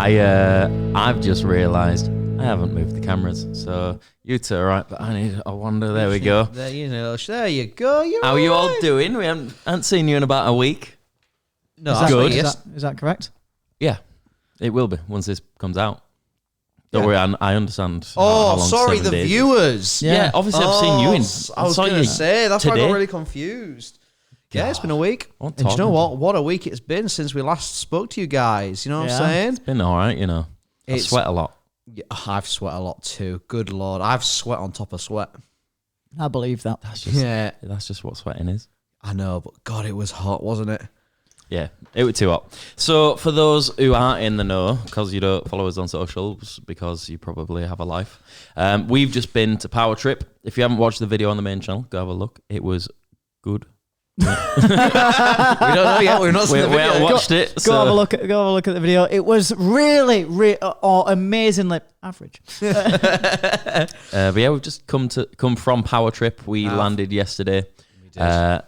I've just realised I haven't moved the cameras, so you two are right, but I wonder. There we go. There you go. How are you all doing? We haven't seen you in about a week. No, good. Is that correct? Yeah, it will be once this comes out. Don't worry, I understand. Oh, how long sorry, 7 the days is. viewers. Yeah, obviously I've seen you in. I was going to say, that's why I today. got really confused. Yeah, it's been a week. What And do you know what? What a week it's been since we last spoke to you guys. You know what I'm saying? It's been all right, you know. I sweat a lot. Yeah, I've sweat a lot too. Good Lord. I've sweat on top of sweat. I believe that. That's just what sweating is. I know, but God, it was hot, wasn't it? Yeah, it was too hot. So for those who aren't in the know, because you don't follow us on socials, because you probably have a life, we've just been to Power Trip. If you haven't watched the video on the main channel, go have a look. It was good. We don't know yet. We've not seen the video. We haven't watched it. Go have a look at the video. It was really, amazingly average. But yeah, we've just come from Power Trip. We landed yesterday. We did.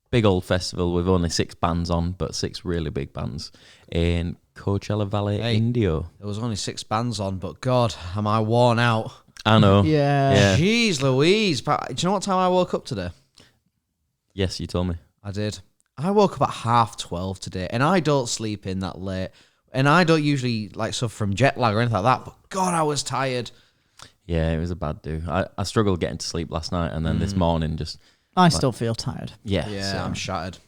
Big old festival with only 6 bands on, but 6 really big bands in Coachella Valley, Indio. There was only 6 bands on, but God, am I worn out. I know. Yeah. Jeez Louise. Do you know what time I woke up today? Yes, you told me. I did. I woke up at 12:30 today, and I don't sleep in that late. And I don't usually suffer from jet lag or anything like that, but God, I was tired. Yeah, it was a bad do. I struggled getting to sleep last night, and then this morning just... I still feel tired. Yeah, I'm shattered.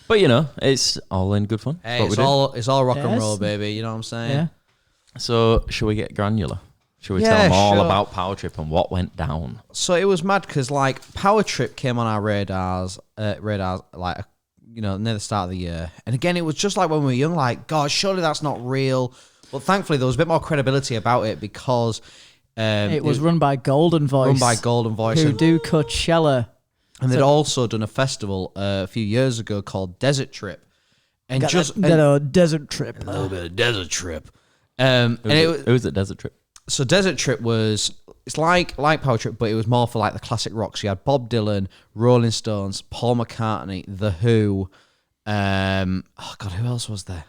But you know, it's all in good fun. Hey, it's all rock and roll, baby. You know what I'm saying? Yeah. So, should we get granular? Should we tell them all about Power Trip and what went down? So it was mad because Power Trip came on our radars near the start of the year, and again it was just like when we were young, God, surely that's not real. But thankfully there was a bit more credibility about it because it was run by Golden Voice. Who do Coachella. And they'd also done a festival a few years ago called Desert Trip. And Desert Trip. A little bit of Desert Trip. It was at Desert Trip. So Desert Trip it's like Power Trip, but it was more for the classic rock. So you had Bob Dylan, Rolling Stones, Paul McCartney, The Who. Who else was there?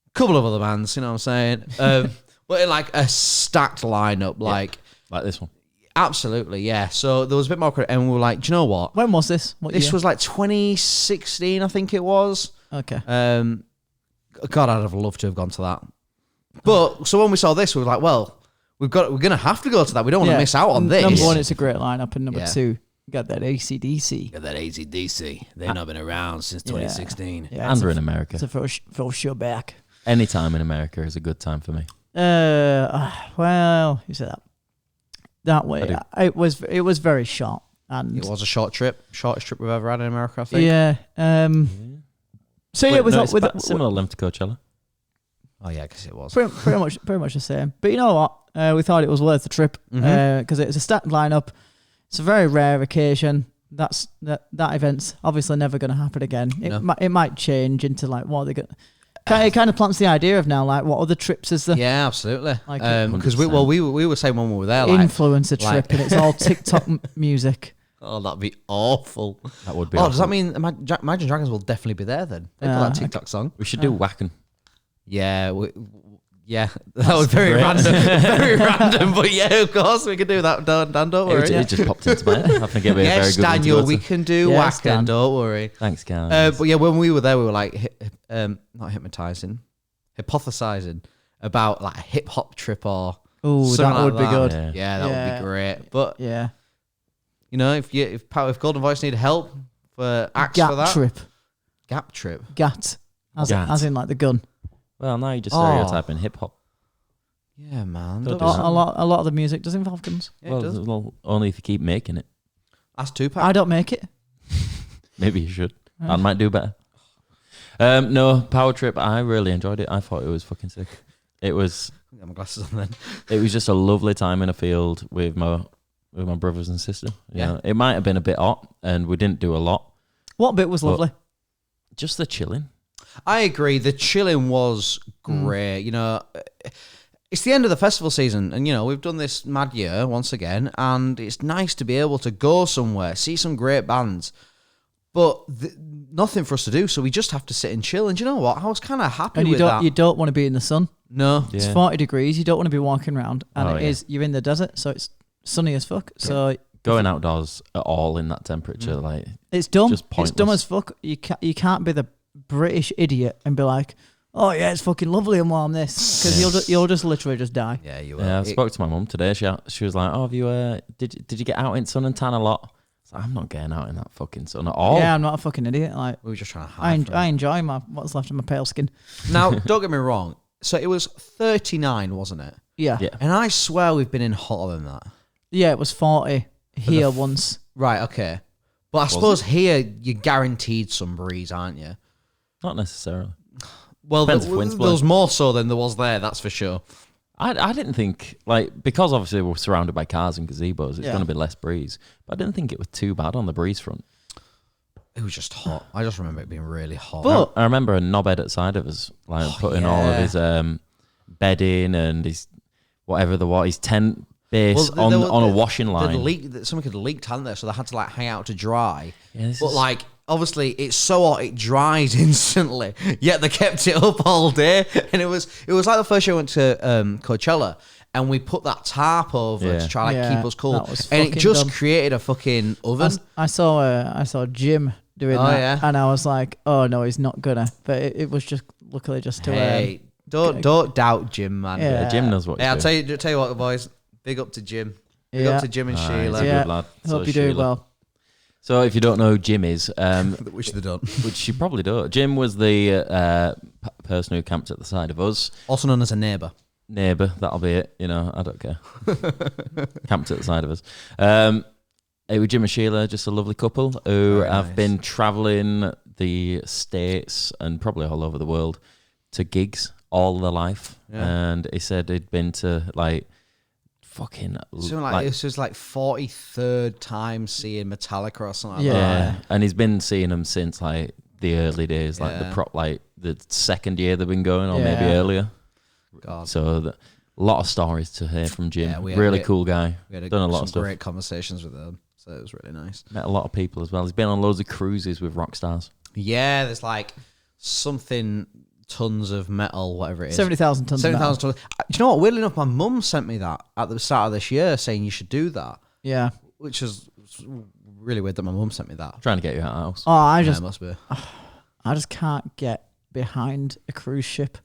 A couple of other bands, you know what I'm saying? But a stacked lineup, like this one. Absolutely, yeah. So there was a bit more credit, and we were like, do you know what? When was this? This was 2016, I think it was. Okay. God, I'd have loved to have gone to that. But so when we saw this, we were like, well, we're gonna have to go to that. We don't want to miss out on this. Number 1, it's a great lineup, and number 2, you got that AC/DC. They've not been around since 2016. Yeah, and we're in America. It's a full show back. Any time in America is a good time for me. Well, you said that. That way, it was very short, and it was a shortest trip we've ever had in America, I think. Yeah. So yeah, it was similar length to Coachella. Oh yeah, because it was pretty much the same. But you know what? We thought it was worth the trip because it's a stacked lineup. It's a very rare occasion. That event's obviously never going to happen again. It might change into what they got. It kind of plants the idea of now, what other trips is there? Yeah, absolutely. Because we were saying when we were there, influencer trip, and it's all TikTok music. Oh, that'd be awful. That would be. Does that mean Imagine Dragons will definitely be there then? They got that TikTok song. We should do Wacken. Yeah, that was very random, but yeah, of course we could do that. Dan, don't worry. It just popped into my head. I think it'd be a very good Daniel, we can do Wacken. Don't worry. Thanks, guys. But yeah, when we were there, we were not hypnotizing, hypothesizing about a hip hop trip or that would be good. Yeah, that would be great. But yeah, you know, if Golden Voice need help for acts for that Gap Trip, as in the gun. Well, now you're just stereotyping hip hop. Yeah, man. A lot of the music does involve guns. Yeah, it does. Well, only if you keep making it. That's Tupac. I don't make it. Maybe you should. I might do better. No, Power Trip, I really enjoyed it. I thought it was fucking sick. It was... Got my glasses on then. It was just a lovely time in a field with my brothers and sister. You know, it might have been a bit hot, and we didn't do a lot. What bit was lovely? Just the chilling. I agree. The chilling was great. You know, it's the end of the festival season, and you know we've done this mad year once again, and it's nice to be able to go somewhere, see some great bands, but nothing for us to do, so we just have to sit and chill. And you know what? I was kind of happy with that. You don't want to be in the sun. No. It's 40 degrees. You don't want to be walking around, and you're in the desert, so it's sunny as fuck. So going outdoors at all in that temperature, like it's dumb. Just It's dumb as fuck. You can't be the British idiot and be like, oh yeah, it's fucking lovely and warm this, because you'll just literally just die. Yeah, you will. Yeah, I spoke to my mum today. She was like, "Oh, have you did you get out in sun and tan a lot?" I was like, I'm not getting out in that fucking sun at all. Yeah, I'm not a fucking idiot. Like, we were just trying to hide. I enjoy what's left of my pale skin. Now, don't get me wrong. So it was 39, wasn't it? Yeah. And I swear we've been in hotter than that. Yeah, it was 40 here once. Right, okay. But I suppose here you're guaranteed some breeze, aren't you? Not necessarily. Well, there Depends if wind's blowing. was more so than there was there, that's for sure. I didn't think, like, because obviously we're surrounded by cars and gazebos, it's going to be less breeze. But I didn't think it was too bad on the breeze front. It was just hot. I just remember it being really hot. But I remember a knobhead at the side of us, like, putting all of his bedding and his his tent base on a washing line. Something had leaked, hadn't there? So they had to, like, hang out to dry. Yeah, but, like, obviously it's so hot it dries instantly. Yet they kept it up all day. And it was like the first year I went to Coachella. And we put that tarp over to try to keep us cool, and it just created a fucking oven. I saw Jim doing that, and I was like, "Oh no, he's not gonna." But it was just luckily just to. Don't doubt Jim, man. Yeah, Jim knows what. I'll tell you what, boys. Big up to Jim. Big up to Jim and Sheila. He's a good lad. Hope you do well. So if you don't know who Jim is, which they don't, which you probably don't. Jim was the person who camped at the side of us, also known as a neighbour. That'll be it. You know, I don't care. Camped at the side of us. It was Jim and Sheila, just a lovely couple who have been travelling the States and probably all over the world to gigs all their life. Yeah. And he said he'd been to like fucking this was like 43rd time seeing Metallica or something. Yeah, like that. And he's been seeing them since like the early days, like the second year they've been going, or maybe earlier. God. So a lot of stories to hear from Jim. Really cool guy. We had done a lot of stuff. Great conversations with him, so it was really nice. Met a lot of people as well. He's been on loads of cruises with rock stars. Yeah, there's like something tons of metal, whatever it is. 70,000 tons. 70,000 tons. Do you know what? Weirdly enough, my mum sent me that at the start of this year, saying you should do that. Yeah, which is really weird that my mum sent me that. Trying to get you out of the house. Oh, it must be. I just can't get behind a cruise ship.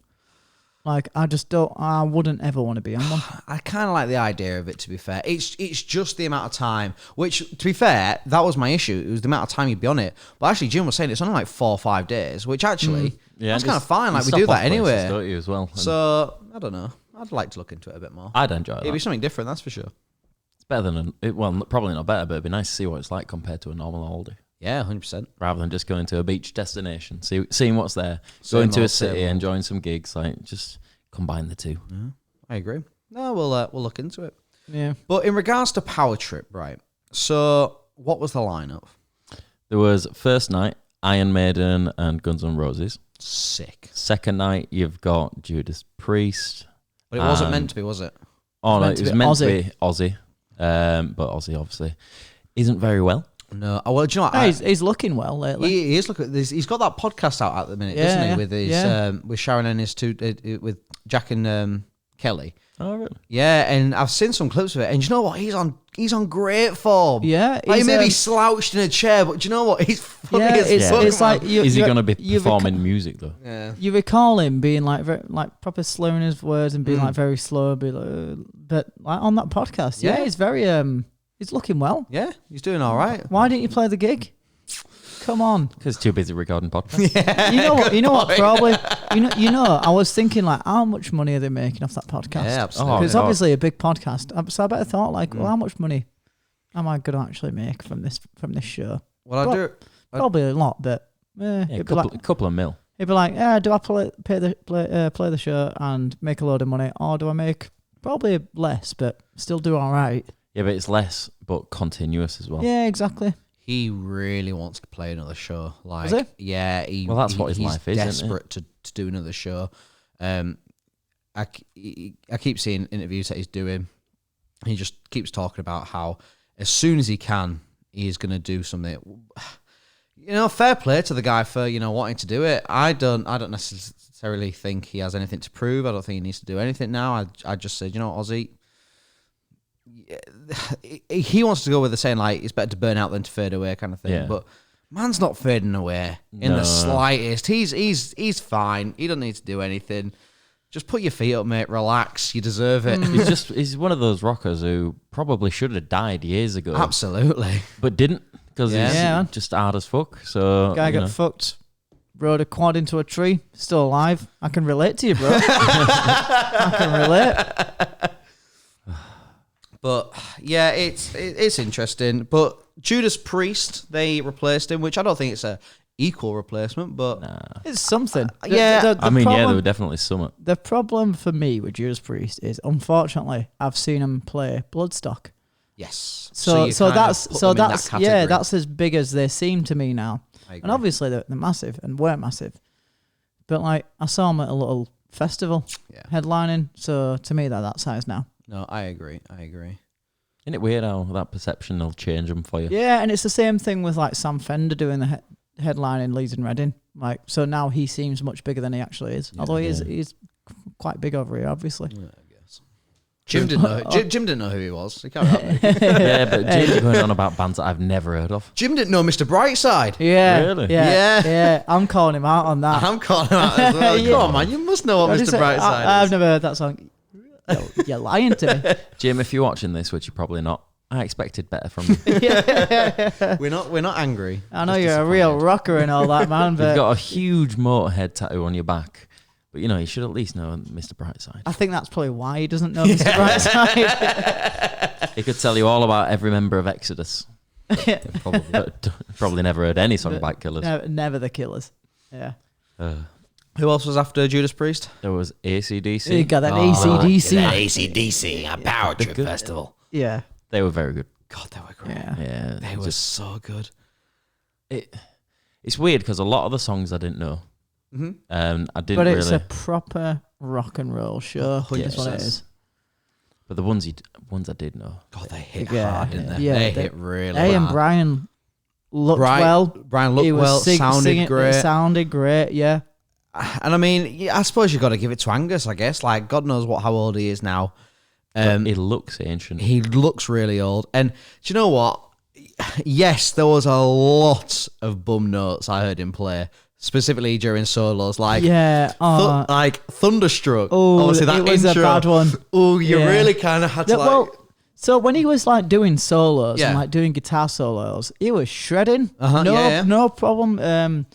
Like, I just don't. I wouldn't ever want to be on one. I kind of like the idea of it. To be fair, it's just the amount of time. Which, to be fair, that was my issue. It was the amount of time you'd be on it. But actually, Jim was saying it's only like 4 or 5 days, which actually that's kind of fine. Like, we do that anyway. Places, don't you, as well? So I don't know. I'd like to look into it a bit more. I'd enjoy it. It'd be something different, that's for sure. It's better than probably not better, but it'd be nice to see what it's like compared to a normal holiday. Yeah, 100%. Rather than just going to a beach destination, seeing what's there, going to a city, enjoying some gigs, like just combine the two. Yeah, I agree. No, we'll look into it. Yeah. But in regards to Power Trip, right? So what was the lineup? There was first night Iron Maiden and Guns N' Roses. Sick. Second night you've got Judas Priest. But it wasn't meant to be, was it? Oh no, it was meant to be Ozzy. But Ozzy obviously isn't very well. No, well, do you know what? No, he's looking well lately. He is looking. He's got that podcast out at the minute, doesn't he? With his with Sharon and his two with Jack and Kelly. Oh really? Yeah, and I've seen some clips of it, and do you know what? He's on great form. Yeah, like, he may be slouched in a chair, but do you know what? He's funny as fuck. It's like is he going to be performing music though? Yeah. You recall him being like very, like proper slurring his words and being like very slow, but like on that podcast, he's very he's looking well. Yeah, he's doing all right. Why didn't you play the gig? Come on. Because too busy recording podcasts. Yeah, you know what? Probably. I was thinking like, how much money are they making off that podcast? Yeah, absolutely. Because obviously a big podcast. So I better thought like, well, how much money am I going to actually make from this show? Well, probably a lot, but a couple of mil. It'd be like, do I play the show and make a load of money, or do I make probably less but still do all right? Yeah, but it's less but continuous as well. Yeah, exactly. He really wants to play another show. Like, is he? Yeah, well, that's what his life is. Desperate to do another show. I keep seeing interviews that he's doing. He just keeps talking about how as soon as he can, he's going to do something. Fair play to the guy for wanting to do it. I don't necessarily necessarily think he has anything to prove. I don't think he needs to do anything now. I just said, you know, Ozzy, he wants to go with the saying like it's better to burn out than to fade away kind of thing. Yeah. But man's not fading away in the slightest. He's fine. He doesn't need to do anything. Just put your feet up, mate. Relax. You deserve it. He's one of those rockers who probably should have died years ago. Absolutely. But didn't, because he's just hard as fuck. So guy got fucked. Rode a quad into a tree. Still alive. I can relate to you, bro. I can relate. But yeah, it's interesting. But Judas Priest, they replaced him, which I don't think it's a equal replacement, but it's something. Yeah, there were definitely some. The problem for me with Judas Priest is, unfortunately, I've seen him play Bloodstock. Yes. So that's that's as big as they seem to me now. And obviously they're massive and were massive, but like I saw them at a little festival, headlining. So to me, they're that size now. No, I agree. Isn't it weird how that perception will change them for you? Yeah, and it's the same thing with like Sam Fender doing the headline in Leeds and Reading. Like, so now he seems much bigger than he actually is. Yeah, although he's quite big over here, obviously. Yeah, I guess. Jim didn't know who he was. He can't help me. Yeah, but Jim's going on about bands that I've never heard of. Jim didn't know Mr. Brightside. Yeah, really? Yeah. I'm calling him out on that. I'm calling him out as well. Come on, man, you must know what Mr. Brightside is. I've never heard that song. You're lying to me, Jim. If you're watching this, which you're probably not, I expected better from you. We're not angry. I know you're a real rocker and all that, man. But you've got a huge Motorhead tattoo on your back, but you know you should at least know Mr. Brightside. I think that's probably why he doesn't know Mr. Brightside. He could tell you all about every member of Exodus. Probably never heard any song about Killers. No, never the Killers. Yeah. Who else was after Judas Priest? There was AC/DC. You got that AC/DC. AC/DC, a power trip festival. Yeah. They were very good. God, they were great. Yeah. They were so good. It's weird because a lot of the songs I didn't know. Mm-hmm. I didn't. But it's a proper rock and roll show. That's what it is. But the ones I did know. God, they hit hard, didn't they? Yeah, they hit really hard. And Brian looked well. Brian looked well. Sounded great. Sounded great. Yeah. And I mean, I suppose you got to give it to Angus. I guess, like, God knows how old he is now. He looks ancient. He looks really old. And do you know what? Yes, there was a lot of bum notes I heard him play, specifically during solos. Like, like Thunderstruck. Oh, obviously that it was intro, a bad one. Oh, you really kind of had to like. Well, so when he was like doing solos and like doing guitar solos, he was shredding. No problem.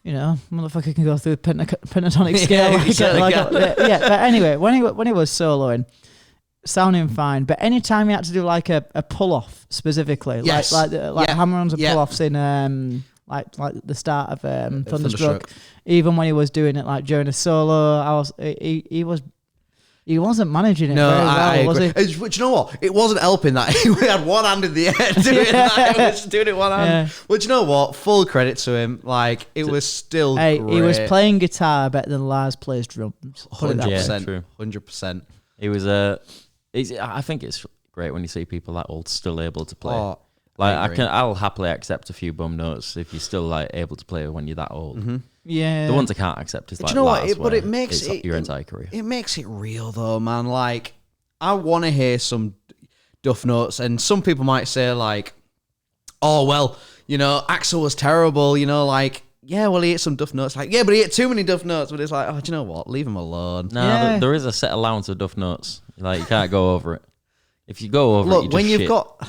You know, motherfucker can go through the pentatonic scale. But anyway, when he was soloing, sounding fine. But anytime he had to do like a pull off specifically, like hammer-ons and pull offs in like the start of Thunderstruck, even when he was doing it like during a solo, he wasn't managing it very well, was he? But you know what? It wasn't helping that he had one hand in the air doing that. He was doing it one hand. Yeah. But you know what? Full credit to him. Like, it was still great. He was playing guitar better than Lars plays drums. 100%. True. 100%. He was I think it's great when you see people that old still able to play. Oh, like I'll happily accept a few bum notes if you're still like able to play when you're that old. Mm-hmm. Yeah. The ones I can't accept is like, you know Lars, what? But it makes it your entire career. It makes it real though, man. Like, I want to hear some duff notes, and some people might say like, "Oh well, you know, Axl was terrible." You know, like, yeah, well, he hit some duff notes. Like, yeah, but he hit too many duff notes. But it's like, oh, do you know what? Leave him alone. No, there is a set allowance of duff notes. Like, you can't go over it. If you go over it, you when you've shit. got.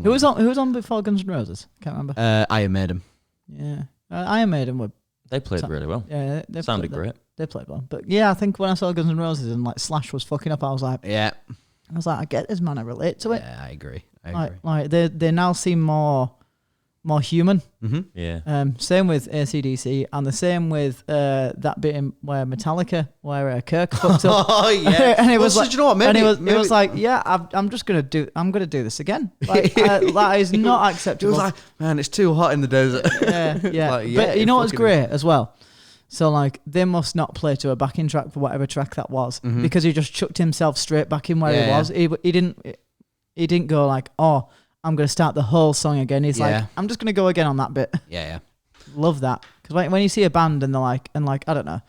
Who was on before Guns N' Roses? Can't remember. Iron Maiden. Yeah, Iron Maiden were. They played really well. Yeah, they sounded great. They played well, but yeah, I think when I saw Guns N' Roses and like Slash was fucking up, I was like, I get this, man. I relate to it. Yeah, I agree. Like they now seem more human. Mm-hmm. Yeah. Same with AC/DC, and the same with that bit in where Metallica, where Kirk fucked up. Oh yeah. And it was like, do you know what? Maybe, it was like, yeah, I'm gonna do this again. Like, that is not acceptable. It was like, man, it's too hot in the desert. Yeah. Like, but you know what's great as well? So like, they must not play to a backing track for whatever track that was, because he just chucked himself straight back in where he was. He didn't go like, oh, I'm going to start the whole song again. He's like, I'm just going to go again on that bit. Yeah. Love that. Because when you see a band and they're like, I don't know,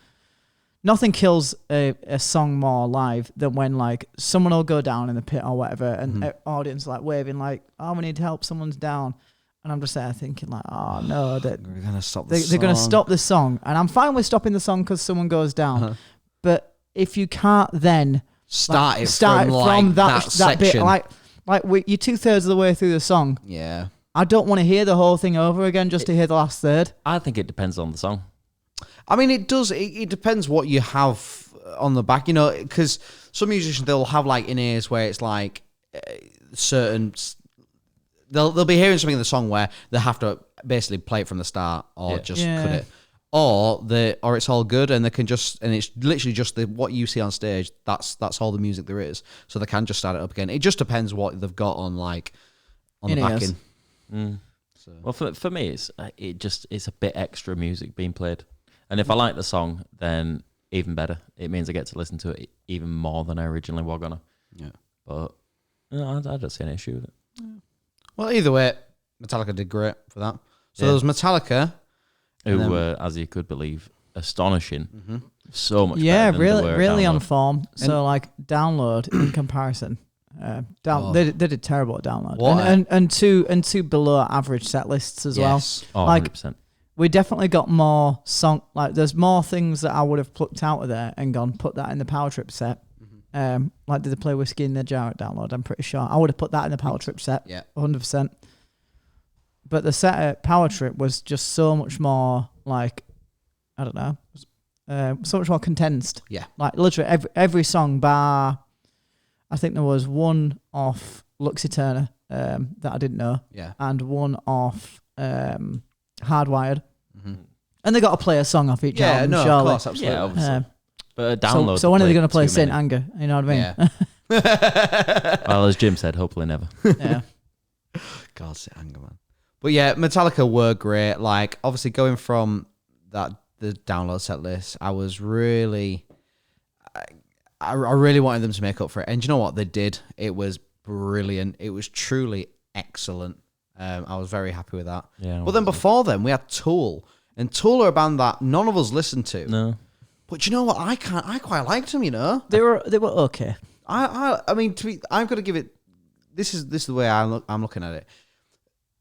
nothing kills a song more live than when like someone will go down in the pit or whatever and audience like waving like, oh, we need help, someone's down. And I'm just there thinking like, oh no, they're going to stop they're going to stop the song. And I'm fine with stopping the song because someone goes down. But if you can't then start it from that section. bit, you're 2/3 of the way through the song. Yeah. I don't want to hear the whole thing over again just to hear the last third. I think it depends on the song. I mean, it does. It depends what you have on the back, you know, because some musicians, they'll have like in ears where it's like certain. They'll be hearing something in the song where they have to basically play it from the start or cut it, or it's all good and they can just, and it's literally just what you see on stage. That's all the music there is, so they can just start it up again. It just depends what they've got on the backing. So. Well, for me, it's a bit extra music being played, and if I like the song, then even better. It means I get to listen to it even more than I originally was gonna. Yeah, but I don't see an issue with it. Yeah. Well, either way, Metallica did great for that. So there was Metallica, who as you could believe, astonishing. So much. Yeah, better than really download. On form. So download in comparison. They did terrible at download. And two below average set lists as well. Oh, like 100%. We definitely got more song. Like there's more things that I would have plucked out of there and gone put that in the Power Trip set. Like did they play Whiskey in the Jar at download? I'm pretty sure I would have put that in the Power Trip set. Yeah, 100%. But the set at Power Trip was just so much more like, I don't know, so much more condensed. Yeah, like literally every song bar. I think there was one off Lux Eterna that I didn't know. Yeah, and one off Hardwired. And they got to play a song off each album. No, surely. of course, absolutely. Yeah, obviously. But a download. So when are they going to play Saint Anger? You know what I mean? Yeah. Well, as Jim said, hopefully never. Yeah. God, Saint Anger, man. But yeah, Metallica were great. Like, obviously, going from the download set list, I was really, I really wanted them to make up for it. And you know what? They did. It was brilliant. It was truly excellent. I was very happy with that. Yeah. But then before then, we had Tool. And Tool are a band that none of us listened to. No. But you know what? I quite liked them, you know? They were okay. I mean, I'm going to give it, this is the way I'm looking at it.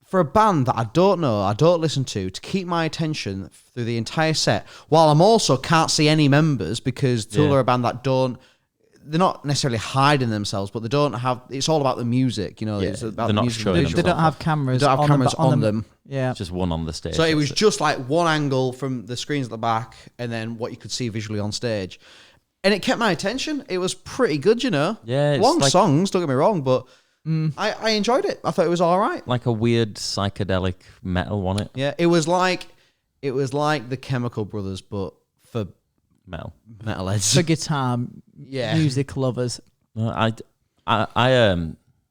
For a band that I don't know, I don't listen to keep my attention through the entire set, while I'm also can't see any members because Tool are a band that they're not necessarily hiding themselves, but they don't have, it's all about the music, you know, it's about the music. They don't have cameras. They don't have cameras on them. Yeah. Just one on the stage. So it was just like one angle from the screens at the back and then what you could see visually on stage. And it kept my attention. It was pretty good, you know? Yeah. Long songs, don't get me wrong, but I enjoyed it. I thought it was all right. Like a weird psychedelic metal, wasn't it? Yeah, it was like the Chemical Brothers, but for metalheads. For guitar music lovers. No,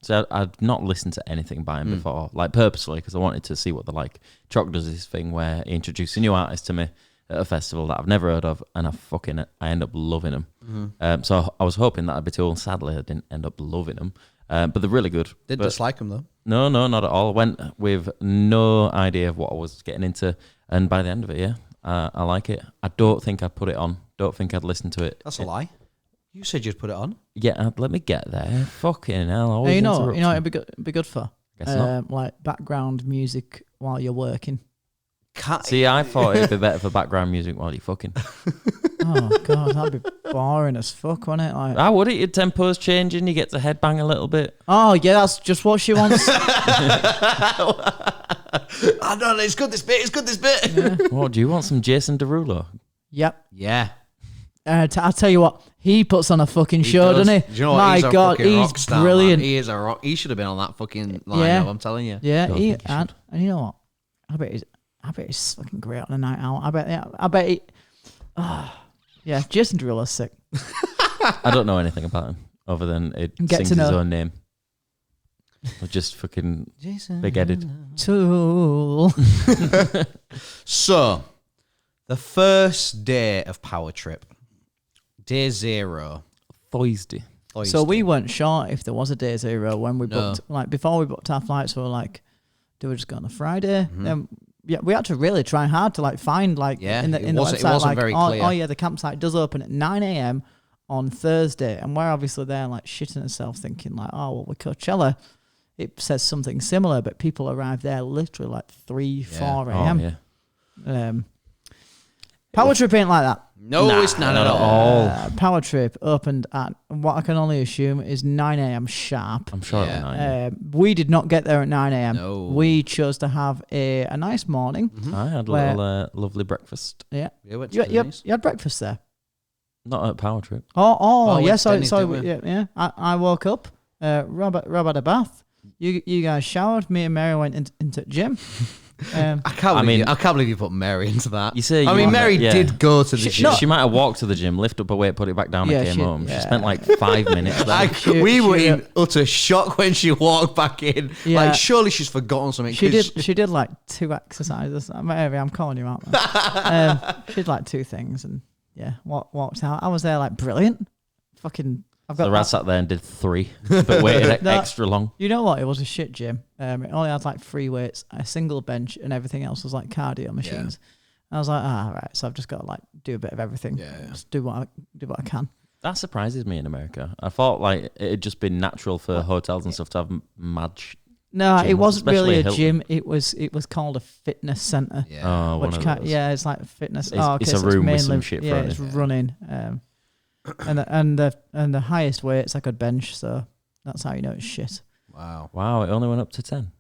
so I'd not listened to anything by him before, like purposely, because I wanted to see what they're like. Chalk does this thing where he introduces a new artist to me at a festival that I've never heard of, and I end up loving them. So I was hoping that I'd be Tool. Sadly, I didn't end up loving them. But they're really good. Didn't dislike them though. No, not at all. I went with no idea of what I was getting into, and by the end of it, I like it. I don't think I'd put it on. Don't think I'd listen to it. That's a lie. You said you'd put it on. Yeah, let me get there. Fucking hell! Hey, you know, it'd be good for Guess not. like background music while you're working. See, I thought it'd be better for background music while you're fucking. Oh god, that'd be boring as fuck, wouldn't it? Like, I would it. Your tempo's changing. You get to headbang a little bit. Oh yeah, that's just what she wants. I know it's good. This bit. It's good. This bit. Yeah. What do you want? Some Jason Derulo? Yep. Yeah. I'll tell you what, he puts on a fucking show, doesn't he? Do you know what? My God, he's star, brilliant. Man. He is a rock. He should have been on that fucking lineup. I'm telling you. Yeah, and you know what? I bet he's fucking great on a night out. I bet he. Yeah, Jason Derulo's sick. I don't know anything about him other than it sings his own name. Or just fucking big-headed. Tool. So, the first day of Power Trip. Day 0. Thursday. So we weren't sure if there was a day 0 when we booked. Like before we booked our flights, we were like, do we just go on a Friday? Then we had to really try hard to like find like in the website, it wasn't like, very clear. Oh yeah, the campsite does open at 9 a.m. on Thursday, and we're obviously there like shitting ourselves, thinking like, oh well, with Coachella, it says something similar, but people arrive there literally like 3-4 a.m. Oh, yeah. Power Trip ain't like that. No, it's not at all. Power Trip opened at what I can only assume is 9 a.m. sharp. I'm sure it was 9. We did not get there at 9 a.m. No. We chose to have a nice morning. I had a little lovely breakfast. Yeah. Went You to had breakfast there? Not at Power Trip. Oh, yeah. Sorry. Denny's, didn't we? Yeah. I woke up. Rob had a bath. You guys showered. Me and Mary went into the gym. I can't believe you put Mary into that. You say Mary did go to the gym. She might have walked to the gym, lift up her weight, put it back down, and came home. She spent like 5 minutes there. We were in utter shock when she walked back in. Yeah. Like, surely she's forgotten something. She did like 2 exercises. Mary, I'm calling you out. She did like 2 things and walked out. I was there like brilliant. Fucking. The Raz sat there and did 3, but waited extra long. You know what? It was a shit gym. It only had like 3 weights, a single bench, and everything else was like cardio machines. Yeah. I was like, right. So I've just got to like do a bit of everything. Yeah. Just do what I can. That surprises me in America. I thought like it had just been natural for hotels and stuff to have mad. No, gyms, it wasn't really a Hilton. gym. It was called a fitness center. Yeah. Which it's like fitness. It's a room with some shit. Yeah, it's running. And the highest weights I could bench, so that's how you know it's shit. Wow, it only went up to 10.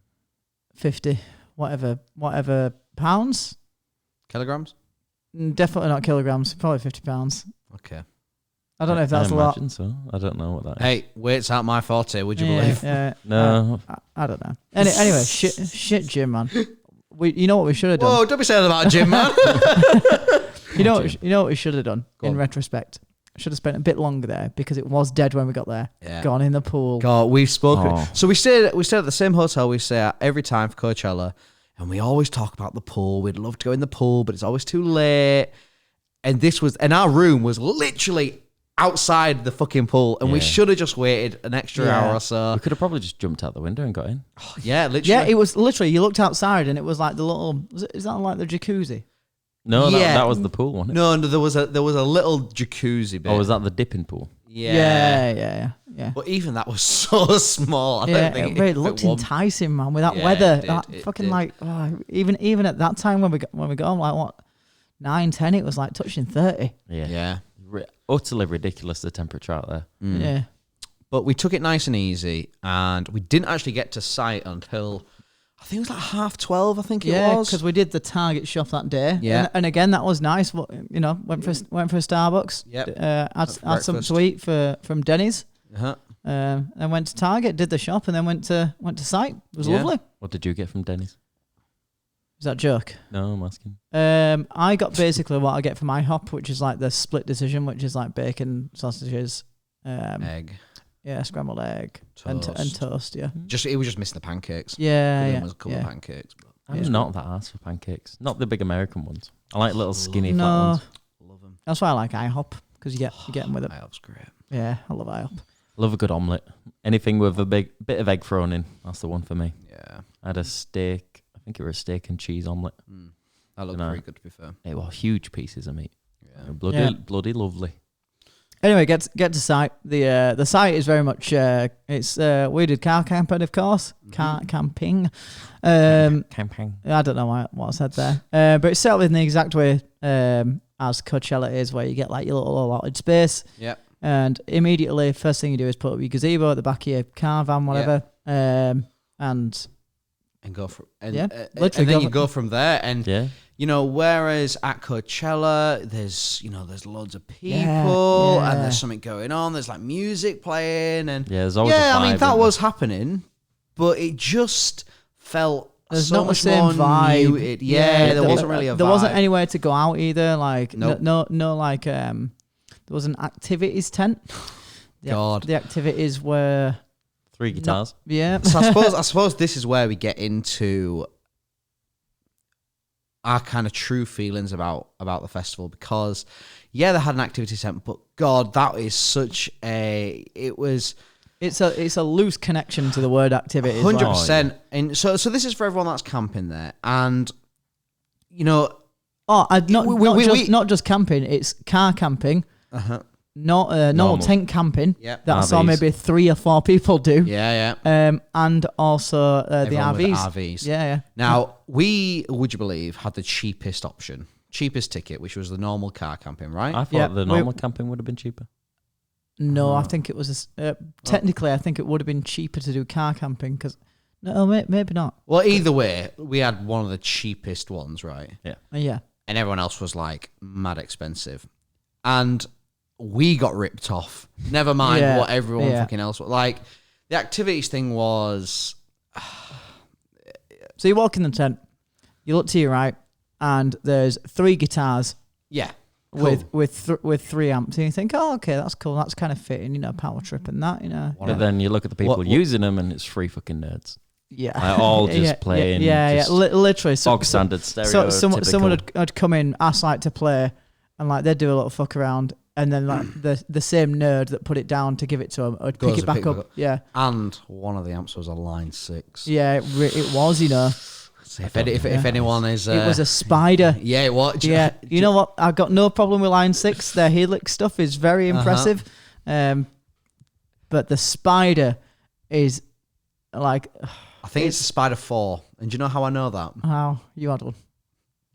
50, whatever pounds. Kilograms? Definitely not kilograms, probably 50 pounds. Okay. I don't know if that's a lot. So. I don't know what that is. Hey, weights aren't my forte, would you believe? No. I don't know. Anyway, shit gym, man. You know what we should have done? Whoa, don't be saying about a gym, man. You know what we should have done in retrospect? Should have spent a bit longer there because it was dead when we got there. Yeah. Gone in the pool. God, we've spoken. So we stayed at the same hotel we stay at every time for Coachella, and we always talk about the pool. We'd love to go in the pool, but it's always too late. And our room was literally outside the fucking pool, and we should have just waited an extra hour or so. We could have probably just jumped out the window and got in. Yeah, literally. Yeah, it was literally, you looked outside and it was like the little, is that like the jacuzzi? No, that was the pool, wasn't it? No, there was a little jacuzzi bit. Or was that the dipping pool? Yeah. But even that was so small. I don't think it looked enticing, man. With that weather, even at that time when we got on, like what, 9, 10, it was like touching 30. Yeah. Utterly ridiculous, the temperature out there. Yeah. But we took it nice and easy, and we didn't actually get to site until I think it was like 12:30. I think it was. Yeah, because we did the Target shop that day. Yeah, and again that was nice. You know, went for a Starbucks. Yep. Had some sweet from Denny's. Uh-huh. And went to Target, did the shop, and then went to site. It was lovely. What did you get from Denny's? Is that a joke? No, I'm asking. I got basically what I get from IHOP, which is like the split decision, which is like bacon, sausages, egg. Yeah, scrambled egg and toast. Yeah, it was just missing the pancakes. Yeah, there was a couple of pancakes. But I'm not that ass for pancakes. Not the big American ones. I like little skinny flat ones. Love them. That's why I like IHOP, because you get them with it. IHOP's great. Yeah, I love IHOP. Love a good omelette. Anything with a big bit of egg thrown in. That's the one for me. Yeah. I had a steak. I think it was a steak and cheese omelette. That looked pretty good, to be fair. It was huge pieces of meat. Yeah. Bloody lovely. Anyway, get to site. The site is very much we did car camping, of course. Car camping. Camping. I don't know what I said there. But it's set up in the exact way as Coachella is, where you get like your little allotted space. Yeah. And immediately, first thing you do is put up your gazebo at the back of your car, van, whatever. And go from you go from there. And you know, whereas at Coachella, there's loads of people and there's something going on. There's like music playing and there's always a vibe, I mean that was happening, but it just felt so much more vibe. muted. Yeah, there wasn't really a vibe. There wasn't anywhere to go out either. Like no like there was an activities tent. The activities were 3 guitars. So I suppose this is where we get into our kind of true feelings about the festival, because they had an activity tent, but God, that is such it's a loose connection to the word activity. 100%. And so this is for everyone that's camping there, and you know, not just camping. It's car camping. Not normal tent camping. Yep. That I saw RVs. maybe 3 or 4 people do. Yeah. And also the Everyone with RVs. RVs. Yeah. Now, we, would you believe, had the cheapest option, cheapest ticket, which was the normal car camping, right? I thought the normal camping would have been cheaper. No, I think it was technically. I think it would have been cheaper to do car camping because maybe not. Well, either way, we had one of the cheapest ones, right? Yeah. And everyone else was like mad expensive, and we got ripped off. Never mind what everyone fucking else was like. The activities thing was. So you walk in the tent, you look to your right, and there's 3 guitars. Yeah. Cool. With 3 amps, and you think, oh, okay, that's cool. That's kind of fitting, power trip and that, But then you look at the people using them, and it's 3 fucking nerds. Yeah, Like, all just playing. Literally. Bog standard stereo. Someone would come in, ask like to play, and like they'd do a little fuck around, and then like the same nerd that put it down to give it to him would pick it back up. Yeah, and one of the amps was a Line 6. Yeah, it was. So if anyone is, it was a Spider. Yeah, it was. Yeah, you know what? I've got no problem with Line 6. Their Helix stuff is very impressive, but the Spider is like. I think it's a Spider 4, and do you know how I know that? How you had one?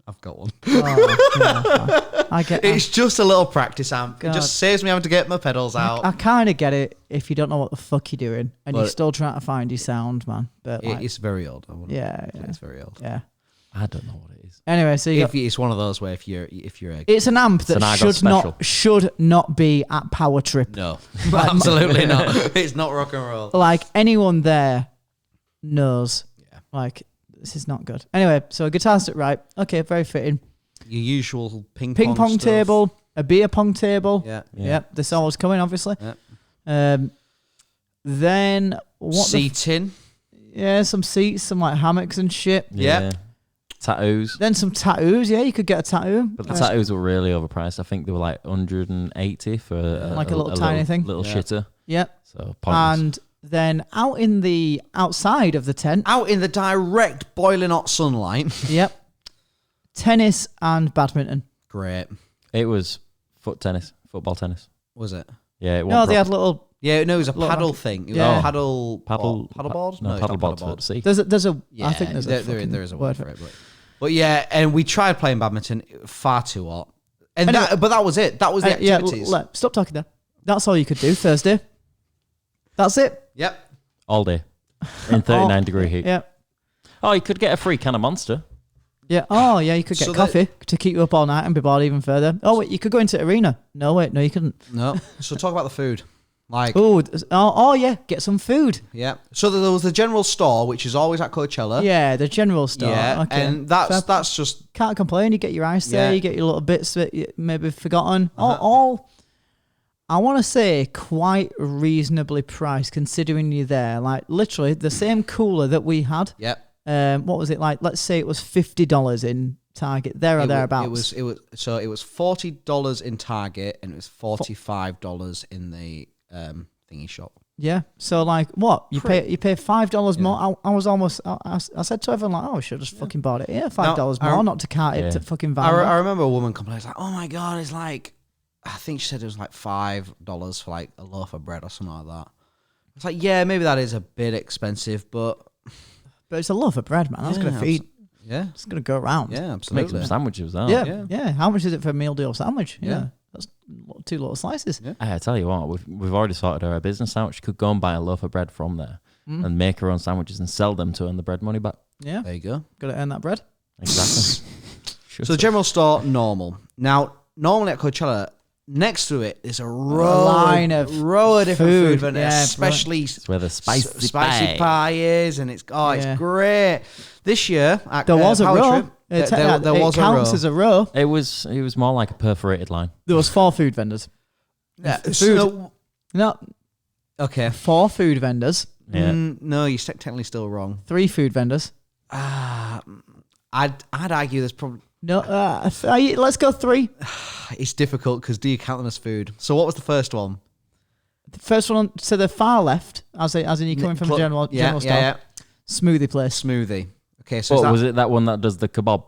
I've got one. I get. It's just a little practice amp. God. It just saves me having to get my pedals out. I kind of get it if you don't know what the fuck you're doing and you're still trying to find your sound, man. But it's very old. Yeah, it's very old. Yeah, I don't know what it is. Anyway, so it's one of those where if you're it's an amp that should not be at Power Trip. No, absolutely not. It's not rock and roll. Like anyone there knows. Yeah, like. This is not good. Anyway, so a guitar sit right. Okay, very fitting. Your usual ping pong table, a beer pong table. Yeah. This always coming, obviously. Yeah. Then what? Seating. Some seats, some like hammocks and shit. Yeah. Tattoos. Then some tattoos. Yeah, you could get a tattoo. But the tattoos were really overpriced. I think they were like 180 for like a little tiny thing. Little shitter. Yep. So pointless. And then outside of the tent, out in the direct boiling hot sunlight. Yep. Tennis and badminton. Great. It was football tennis. Was it? Yeah. No, they had little. Yeah, no, it was a paddle thing. It was a paddle board. No, paddle board. See, there's a. Yeah, I think there is a word for it. But yeah, and we tried playing badminton. Far too hot. And anyway, but that was it. That was the activities. Stop talking there. That's all you could do Thursday. That's it. Yep. All day in 39-degree heat. Yep. Oh, you could get a free can of Monster. Yeah. Oh, yeah. You could get coffee to keep you up all night and be bored even further. Oh, wait. You could go into arena. No, wait. No, you couldn't. No. So talk about the food. Like. Oh, yeah. Get some food. Yeah. So there was the general store, which is always at Coachella. Yeah, the general store. Yeah. Okay. And that's just can't complain. You get your ice there. You get your little bits that you maybe forgotten. All. I want to say quite reasonably priced considering you're there. Like literally the same cooler that we had. Yep. What was it like? Let's say it was $50 in Target, thereabouts. It was $40 in Target and it was $45 in the thingy shop. Yeah. So like what? You pay $5 more. I was almost I said to everyone like, oh, I should have just fucking bought it. Yeah, $5 more, not to cart it to fucking van. I remember a woman complaining like, oh my god, it's like I think she said it was like $5 for like a loaf of bread or something like that. It's like, yeah, maybe that is a bit expensive, but it's a loaf of bread, man. That's gonna feed. Yeah, it's gonna go around. Yeah, absolutely. Make some sandwiches out. Yeah. How much is it for a meal deal sandwich? Yeah. That's 2 little slices. Yeah. I tell you what, we've already sorted our business out. She could go and buy a loaf of bread from there and make her own sandwiches and sell them to earn the bread money back. Yeah, there you go. Got to earn that bread. Exactly. So the general store, normal. Now, normally at Coachella, next to it is a row of different food vendors, especially it's where the spicy pie is, and it's great. This year at there was a row. Trip, there was a row. It counts as a row. It was more like a perforated line. There was 4 food vendors. Yeah, food. No. Okay. 4 food vendors. Yeah. No, you're technically still wrong. 3 food vendors. I'd argue there's probably. No, let's go 3. It's difficult because do you count them as food? So what was the first one? The first one to the far left, as in you're coming from the general store. Yeah. Smoothie place. Smoothie. Okay, so was it that one that does the kebab?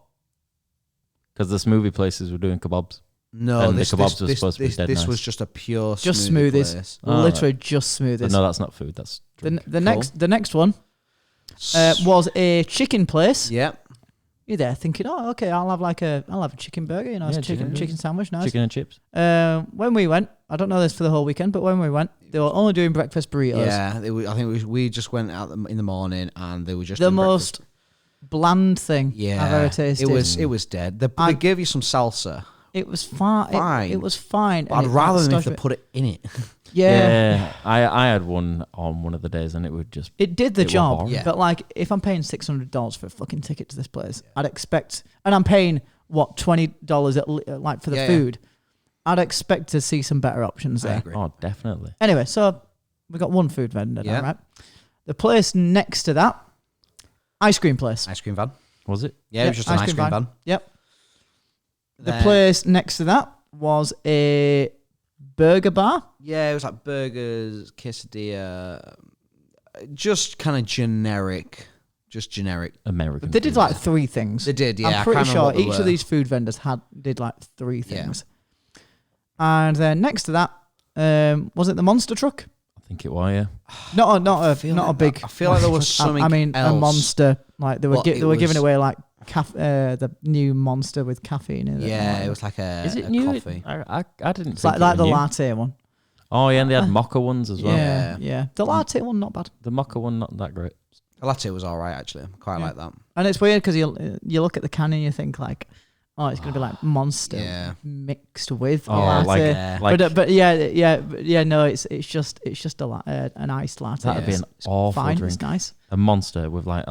Because the smoothie places were doing kebabs. No, And the kebabs were supposed to be dead This nice. was just a pure Just smoothie smoothies. place. Literally just But smoothies. no, that's not food. That's drink. The next one was a chicken place. Yeah. You're there thinking, oh, okay, I'll have a chicken burger, you know, it's chicken sandwich, nice. Chicken and chips. When we went, I don't know this for the whole weekend, but when we went, they were only doing breakfast burritos. Yeah, I think we just went out in the morning and they were just The doing most bland thing I've ever tasted. It was dead. They gave you some salsa. It was fine. It was fine. I'd rather them if they put it in it. Yeah. I had one on one of the days and it would just... It did the was job, boring. Yeah. but like if I'm paying $600 for a fucking ticket to this place, I'd expect, and I'm paying what $20 like for the food, I'd expect to see some better options there. Oh, definitely. Anyway, so we got one food vendor now, right? The place next to that, ice cream place. Ice cream van. Was it? Yeah, it was just an ice cream van. Yep. The place next to that was a burger bar. Yeah, it was like burgers, quesadilla, just kind of generic. Just generic. American. They did food. like 3 things. They did, yeah. I'm pretty sure each of these food vendors did like 3 things. And then next to that, was it the monster truck? I think it was, yeah. Not a big. I feel like there was something I mean, else. a monster. Like they were But they were giving away like the new monster with caffeine in it. Yeah, it was like Is it a new? coffee. I didn't It's think like it the was new. latte one. Oh, yeah, and they had mocha ones as well. Yeah. The latte one not bad. The mocha one, not that great. The latte was all right, actually. I quite like that. And it's weird because you look at the can and you think like, oh, it's gonna be like monster mixed with latte. But no, it's just an iced latte. That'd be an awful fine. drink. It's nice. A monster with like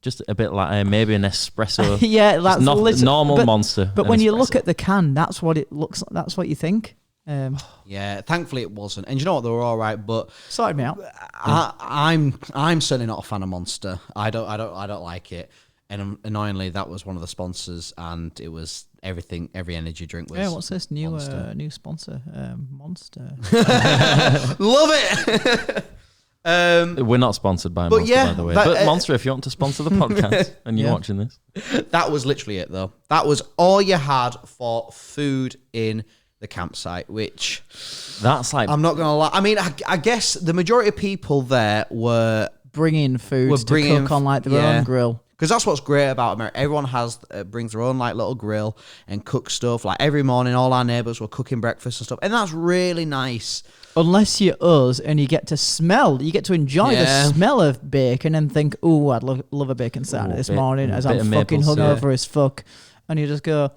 just a bit like maybe an espresso. Yeah, that's normal monster. But an when you espresso. look at the can, that's what it looks like. That's what you think. Yeah, thankfully it wasn't. And you know what? They were all right, but sorted me out. I'm certainly not a fan of Monster. I don't like it. And annoyingly, that was one of the sponsors, and it was everything. Every energy drink was. Yeah, what's this new Monster. new sponsor? Monster. Love it. We're not sponsored by Monster, by the way. But Monster, if you want to sponsor the podcast and you're watching this, that was literally it, though. That was all you had for food in the campsite, which that's like I'm not gonna lie. I mean, I guess the majority of people there were bringing food to cook on like their own grill. Because that's what's great about America. Everyone brings their own like little grill and cook stuff. Like every morning, all our neighbours were cooking breakfast and stuff, and that's really nice. Unless you're us and you get to enjoy the smell of bacon and think, "Oh, I'd love a bacon sandwich this morning," as I'm fucking hungover as fuck, and you just go,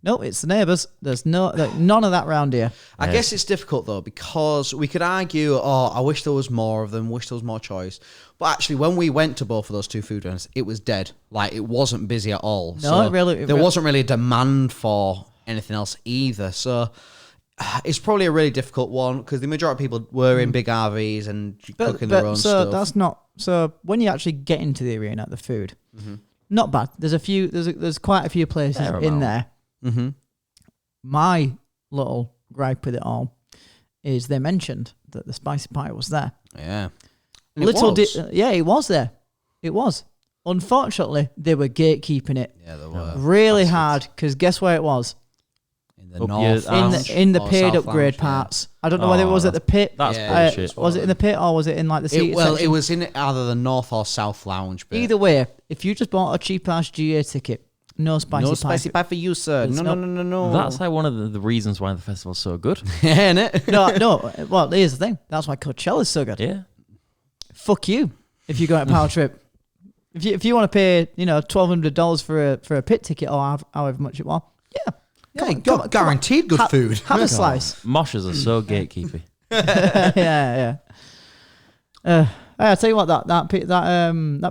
"No, it's the neighbours. There's none of that round here." I guess it's difficult though, because we could argue, "Oh, I wish there was more of them. Wish there was more choice." But actually, when we went to both of those two food vendors, it was dead. Like, it wasn't busy at all. No, so there wasn't really a demand for anything else either. So it's probably a really difficult one, because the majority of people were in big RVs and cooking their own stuff. That's not. So when you actually get into the arena, the food, not bad. There's quite a few places in there. Mm-hmm. My little gripe with it all is they mentioned that the spicy pie was there. Yeah. It was there. It was. Unfortunately, they were gatekeeping it. Yeah, they were. Really hard, because guess where it was? In the north. In the paid upgrade parts. I don't know whether it was at the pit. That's bullshit. Was it in the pit or was it in like the seat section? It was in either the north or south lounge bit. Either way, if you just bought a cheap ass GA ticket, no spicy pie for you, sir. No. That's like one of the reasons why the festival's so good. Yeah, innit? No. Well, here's the thing. That's why Coachella's so good. Yeah. Fuck you if you go on a power trip. If you want to pay $1,200 for a pit ticket or however much it was, come on, guaranteed good food. Have a slice. Moshers are so gatekeepy. yeah. I tell you what, that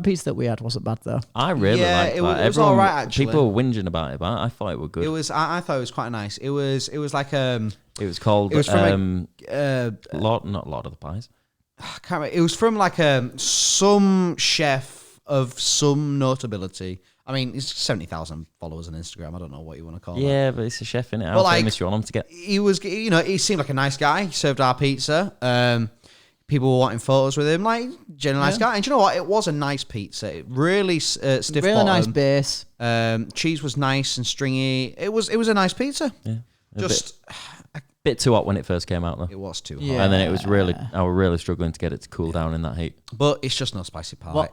pizza that we had wasn't bad though. I really liked it that. was all right, actually. People were whinging about it, but I thought it was good. It was. I thought it was quite nice. It was like It was called. It was from not Lord of the Pies. I can't remember. It was from like some chef of some notability. I mean, it's 70,000 followers on Instagram. I don't know what you want to call it. Yeah, but it's a chef, innit? How Well, famous you want him to get? He was, he seemed like a nice guy. He served our pizza. people were wanting photos with him. Like, genuine nice guy. And you know what? It was a nice pizza. Really stiff Really bottom. nice base. Cheese was nice and stringy. It was a nice pizza. Yeah. Just A bit too hot when it first came out, though. it was too hot. Yeah. And then it was really, I was really struggling to get it to cool down in that heat. But it's just no spicy pie.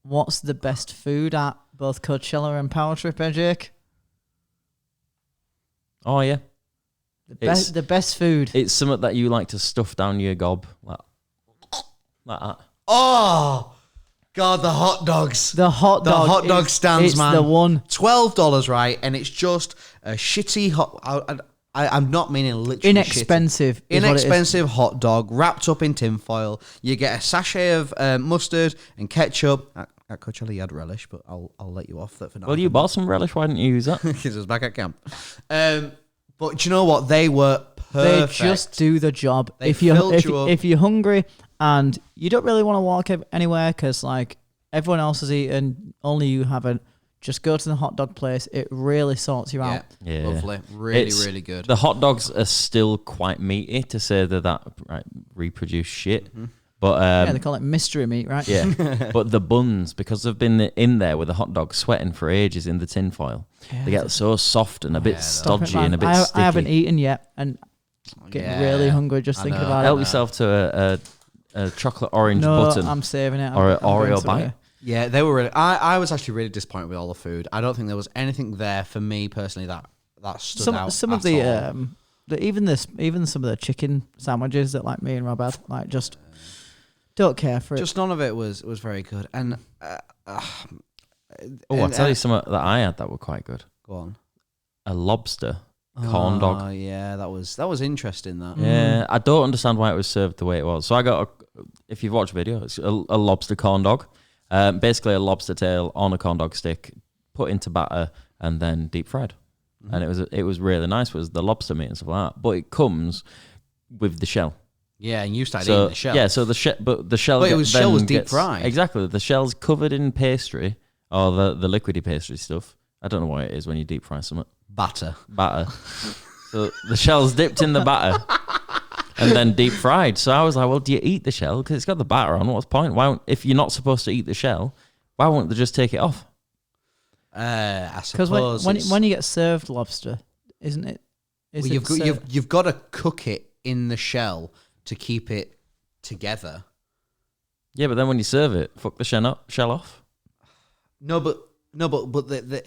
What's the best food at both Coachella and Power Trip, Jake? Oh, yeah. The best food. It's something that you like to stuff down your gob. Like that. Oh, God, the hot dogs. The hot dog stands, it's man. the one. $12, right? And it's just a shitty hot... I'm not meaning literally Inexpensive. shitty. Inexpensive hot dog wrapped up in tinfoil. You get a sachet of mustard and ketchup. At Coachella, you had relish, but I'll let you off that for now. Well, you bought some relish. Why didn't you use that? Because it was back at camp. But do you know what? They were perfect. They just do the job. They If filled you up. if you're hungry and you don't really want to walk anywhere because like everyone else has eaten, only you haven't, just go to the hot dog place. It really sorts you out. Yeah. Lovely. Really good. The hot dogs are still quite meaty to say that right, reproduced shit. Mm-hmm. But They call it mystery meat, right? yeah. But the buns, because they've been in there with the hot dog sweating for ages in the tin foil, they get so soft and a bit stodgy and a bit sticky. I haven't eaten yet and getting really hungry just thinking about Help it. yourself to a chocolate orange No, button I'm saving it. or an I'm going Oreo to bite. it. Yeah, they were really... I was actually really disappointed with all the food. I don't think there was anything there for me personally that stood out Some of at all. even some of the chicken sandwiches that like me and Rob had, like just don't care for it. Just none of it was very good. And... I'll tell you something that I had that were quite good. Go on. A lobster corn dog. Oh, yeah, that was interesting, that. Yeah, I don't understand why it was served the way it was. So I got, if you've watched the video, it's a lobster corn dog. Basically a lobster tail on a corn dog stick, put into batter and then deep fried. And it was really nice. It was the lobster meat and stuff like that. But it comes with the shell. Yeah, and you started eating the shell. Yeah, so the shell, but the shell. But the shell was deep fried. Exactly, the shell's covered in pastry or the liquidy pastry stuff. I don't know what it is when you deep fry something. Batter. So the shell's dipped in the batter and then deep fried. So I was like, well, do you eat the shell? Because it's got the batter on. What's the point? If you're not supposed to eat the shell, why won't they just take it off? I suppose. Because when you get served lobster, isn't it? You've got to cook it in the shell to keep it together. Yeah, but then when you serve it, fuck the shell off. No, but the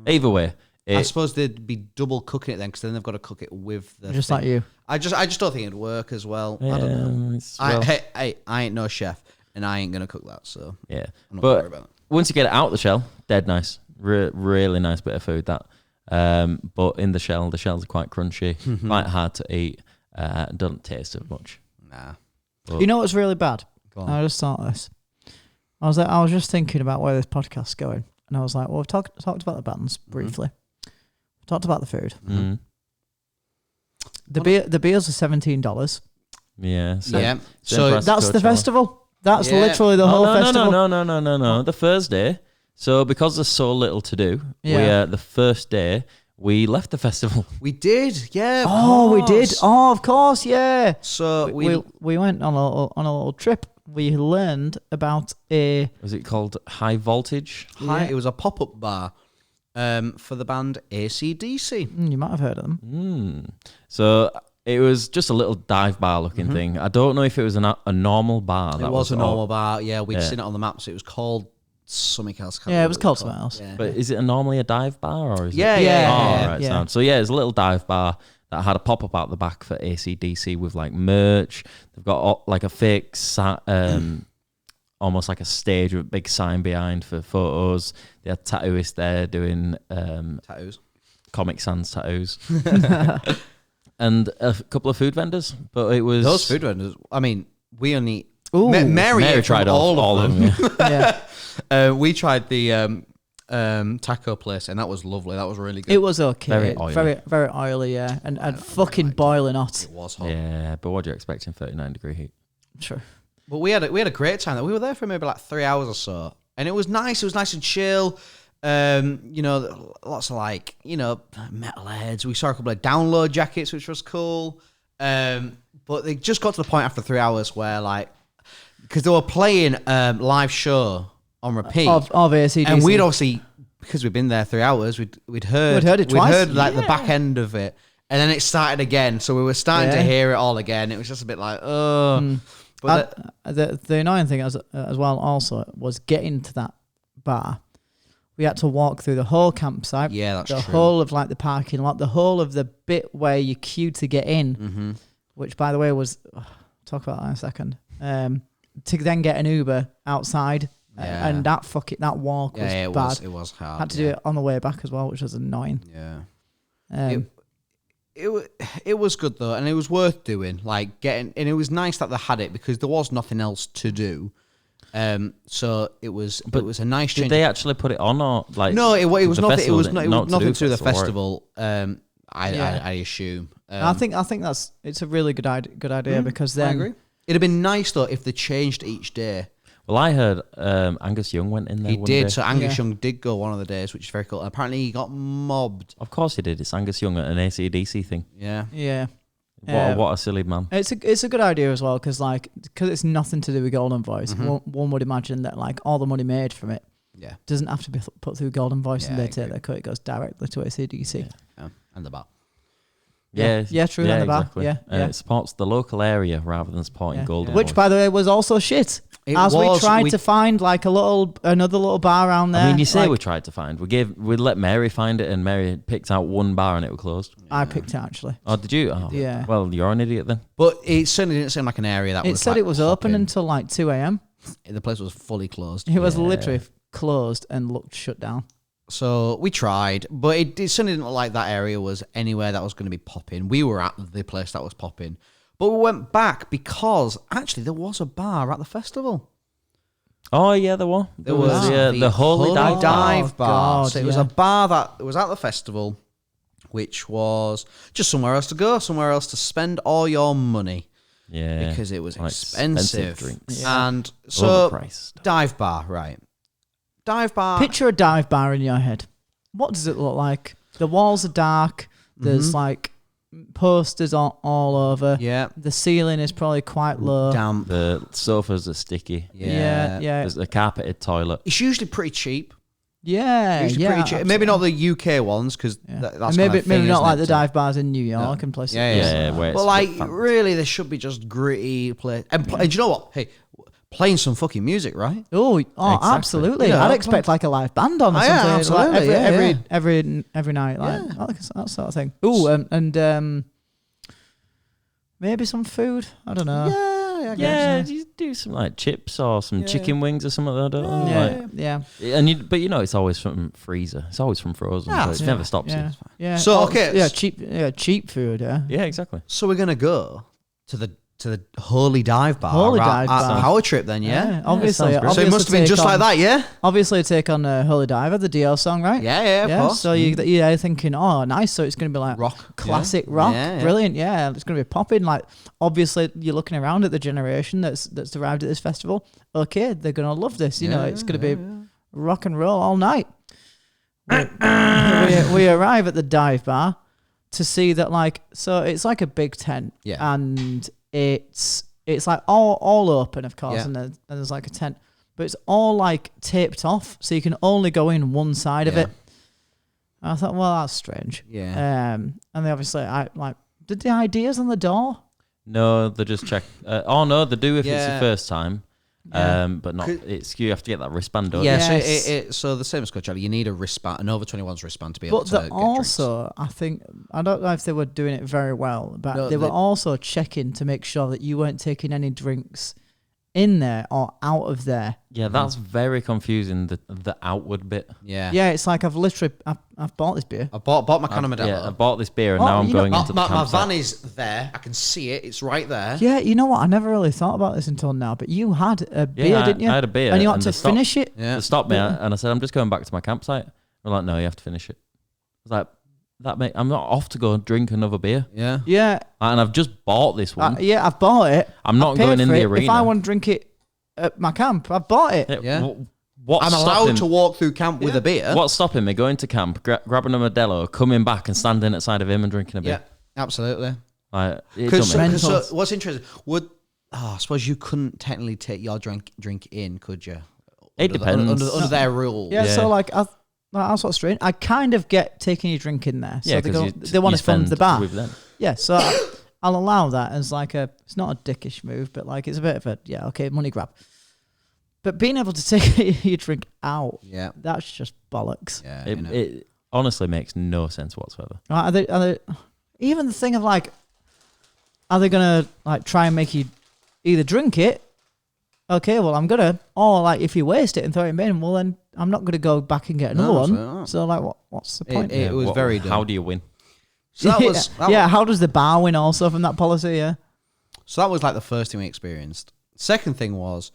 Either way, I suppose they'd be double cooking it then, because then they've got to cook it with the just thing. like you. I just don't think it'd work as well. Yeah, I don't know. well, I ain't no chef, and I ain't gonna cook that. So yeah, I'm not but worried about it. once you get it out the shell, dead nice, really nice bit of food that. But in the shell's are quite crunchy, quite hard to eat. Doesn't taste as much. Nah. But You know what's really bad? Go on. I just thought this. I was just thinking about where this podcast's going, and I was like, well, we've talked about the bands briefly. We talked about the food. mm, The beers are $17. yeah, Yeah. So So That's the Coachella. festival. That's Yeah. literally the whole festival. No. The first day. So because there's so little to do, Yeah. the first day we left the festival. we did, yeah. of Oh, we did. course. Oh, of course, yeah. So We went on a little trip. We learned about a Was it called High Voltage? it was a pop-up bar for the band AC/DC. you might have heard of them. So it was just a little dive bar looking thing. I don't know if it was a normal bar. It was a normal bar. Yeah, we'd Yeah. seen it on the maps. It was called something else. Can't Yeah, it remember was what called something else. Yeah. But is it normally a dive bar or is Yeah, it? yeah, Oh, yeah, right, yeah. sound. So yeah, it's a little dive bar that had a pop up out the back for AC/DC with like merch. They've got like a fake, almost like a stage with a big sign behind for photos. They had tattooists there doing Tattoos. Comic Sans tattoos, and a couple of food vendors. But it was Those food vendors. I mean, we only. Ooh. Mary ate tried from all of them. Yeah. Yeah, We tried the taco place, and that was lovely. That was really good. it was okay. Very oily. very oily. Yeah, and fucking boiling hot. It was hot. Yeah, but what do you expect in 39-degree heat? Sure. But we had a great time. We were there for maybe like 3 hours or so, and it was nice. It was nice and chill. Lots of metalheads. We saw a couple of download jackets, which was cool. But they just got to the point after 3 hours where, like, because they were playing live show on repeat of AC/DC. and we'd obviously, because we'd been there 3 hours, we'd heard it twice. We'd heard like the back end of it, and then it started again. So we were starting to hear it all again. It was just a bit like, oh. But the annoying thing as well also was getting to that bar. We had to walk through the whole campsite. Yeah, that's the true. whole of like the parking lot, the whole of the bit where you queue to get in, which by the way was talk about that in a second. To then get an Uber outside, and that walk was bad. It was hard. Had to do it on the way back as well, which was annoying. Yeah. It was good though, and it was worth doing. Like and it was nice that they had it because there was nothing else to do. So it was a nice change. Did they actually put it on or like? No, it was the nothing. It was festival nothing to do with the festival, festival. I assume. I think it's a really good idea because then I agree. It'd have been nice though if they changed each day. Well, I heard Angus Young went in there. He one did. day. So Angus Young did go one of the days, which is very cool. And apparently he got mobbed. Of course he did. It's Angus Young at an AC/DC thing. Yeah. What a silly man. It's a good idea as well because it's nothing to do with Golden Voice. One would imagine that like all the money made from it doesn't have to be put through Golden Voice and they take their cut. It goes directly to AC/DC. Yeah. And the bar. Yeah, true. And the bar. Exactly. Yeah. It supports the local area rather than supporting Golden Which, Voice. by the way, was also shit. We tried to find like another little bar around there. I mean, you say like, we tried to find. We let Mary find it, and Mary picked out one bar, and it was closed. I picked it actually. Oh, did you? Oh, yeah. Well, you're an idiot then. But it certainly didn't seem like an area that was. It said like, it was open popping. until like 2 a.m. The place was fully closed. It was literally closed and looked shut down. So we tried, but it certainly didn't look like that area was anywhere that was going to be popping. We were at the place that was popping. But we went back because actually there was a bar at the festival. Oh yeah, there was. There was the Holy Dive Bar. God, So it was a bar that was at the festival, which was just somewhere else to go, somewhere else to spend all your money. Yeah, because it was like expensive. drinks. And so overpriced. dive bar, right? Dive bar. Picture a dive bar in your head. What does it look like? The walls are dark. There's like posters all over. Yeah. The ceiling is probably quite low. Damp. The sofas are sticky. Yeah. There's a carpeted toilet. It's usually pretty cheap. Yeah. Usually pretty cheap. Maybe not the UK ones because that's And maybe kind of not like the dive bars in New York and places. Yeah, where it's but like, fun. really, there should be just gritty play. And do you know what? Hey, playing some fucking music, right? Oh, absolutely. Yeah, I'd expect like a live band on or something. Yeah, absolutely. Like every night, like that sort of thing. Oh, and maybe some food. I don't know. Yeah, you do some like chips or some chicken wings or something like that. Yeah. And but it's always from freezer. It's always from frozen. So it never stops you. Yeah. So, okay. Cheap food. Yeah. Yeah, exactly. So we're gonna go to the Holy Dive Bar. Holy Dive Bar. Power Trip then, yeah? Obviously. So it must have been just like that, yeah? Obviously, take on Holy Diver, the Dio song, right? Yeah, of course. So you're thinking, oh, nice. So it's going to be like rock, classic rock, brilliant. Yeah, it's going to be popping. Like, obviously, you're looking around at the generation that's arrived at this festival. Okay, they're going to love this. You know, it's going to be rock and roll all night. we arrive at the dive bar to see that, like, so it's like a big tent, and it's like all open, of course, and there's like a tent, but it's all like taped off, so you can only go in one side of it. And I thought, well, that's strange. Yeah. And they obviously, did the ideas on the door? No, they just check. No, they do if it's your first time. But not. You have to get that wristband. Don't you? So the same as Coachella, you need a wristband, an over 21's wristband to be able to get also, drinks. I think, I don't know if they were doing it very well, but they were also checking to make sure that you weren't taking any drinks in there or out of there. Yeah, that's very confusing. The outward bit. Yeah. It's like I've bought this beer. I bought my can of Modelo. Yeah, I bought this beer and now I'm going into the campsite. My van is there. I can see it. It's right there. Yeah, you know what? I never really thought about this until now, but you had a beer, didn't you? I had a beer. And you had to finish it? Yeah. They stopped me and I said, I'm just going back to my campsite. They're like, no, you have to finish it. I was like, I'm not off to go drink another beer. Yeah. Yeah. And I've just bought this one. I've bought it. I'm not going in the arena. If I want to drink it at my camp, I've bought it. Yeah. I'm allowed to walk through camp with a beer. What's stopping me going to camp, grabbing a Modelo, coming back and standing outside of him and drinking a beer? Yeah, absolutely. So what's interesting? I suppose you couldn't technically take your drink in, could you? It depends. Under their rules. Yeah, so like that's what's strange. I kind of get taking your drink in there. So they want to fund the bar. Yeah, so I'll allow that as like it's not a dickish move, but like it's a bit of a, money grab. But being able to take your drink out, that's just bollocks. Yeah, it honestly makes no sense whatsoever. Right, are they even the thing of like, are they gonna like try and make you either drink it? Okay, well I'm gonna, or like if you waste it and throw it in bin, well then I'm not gonna go back and get another one. So like, what's the point? It was very dumb. How do you win? So that was how does the bar win also from that policy? Yeah. So that was like the first thing we experienced. Second thing was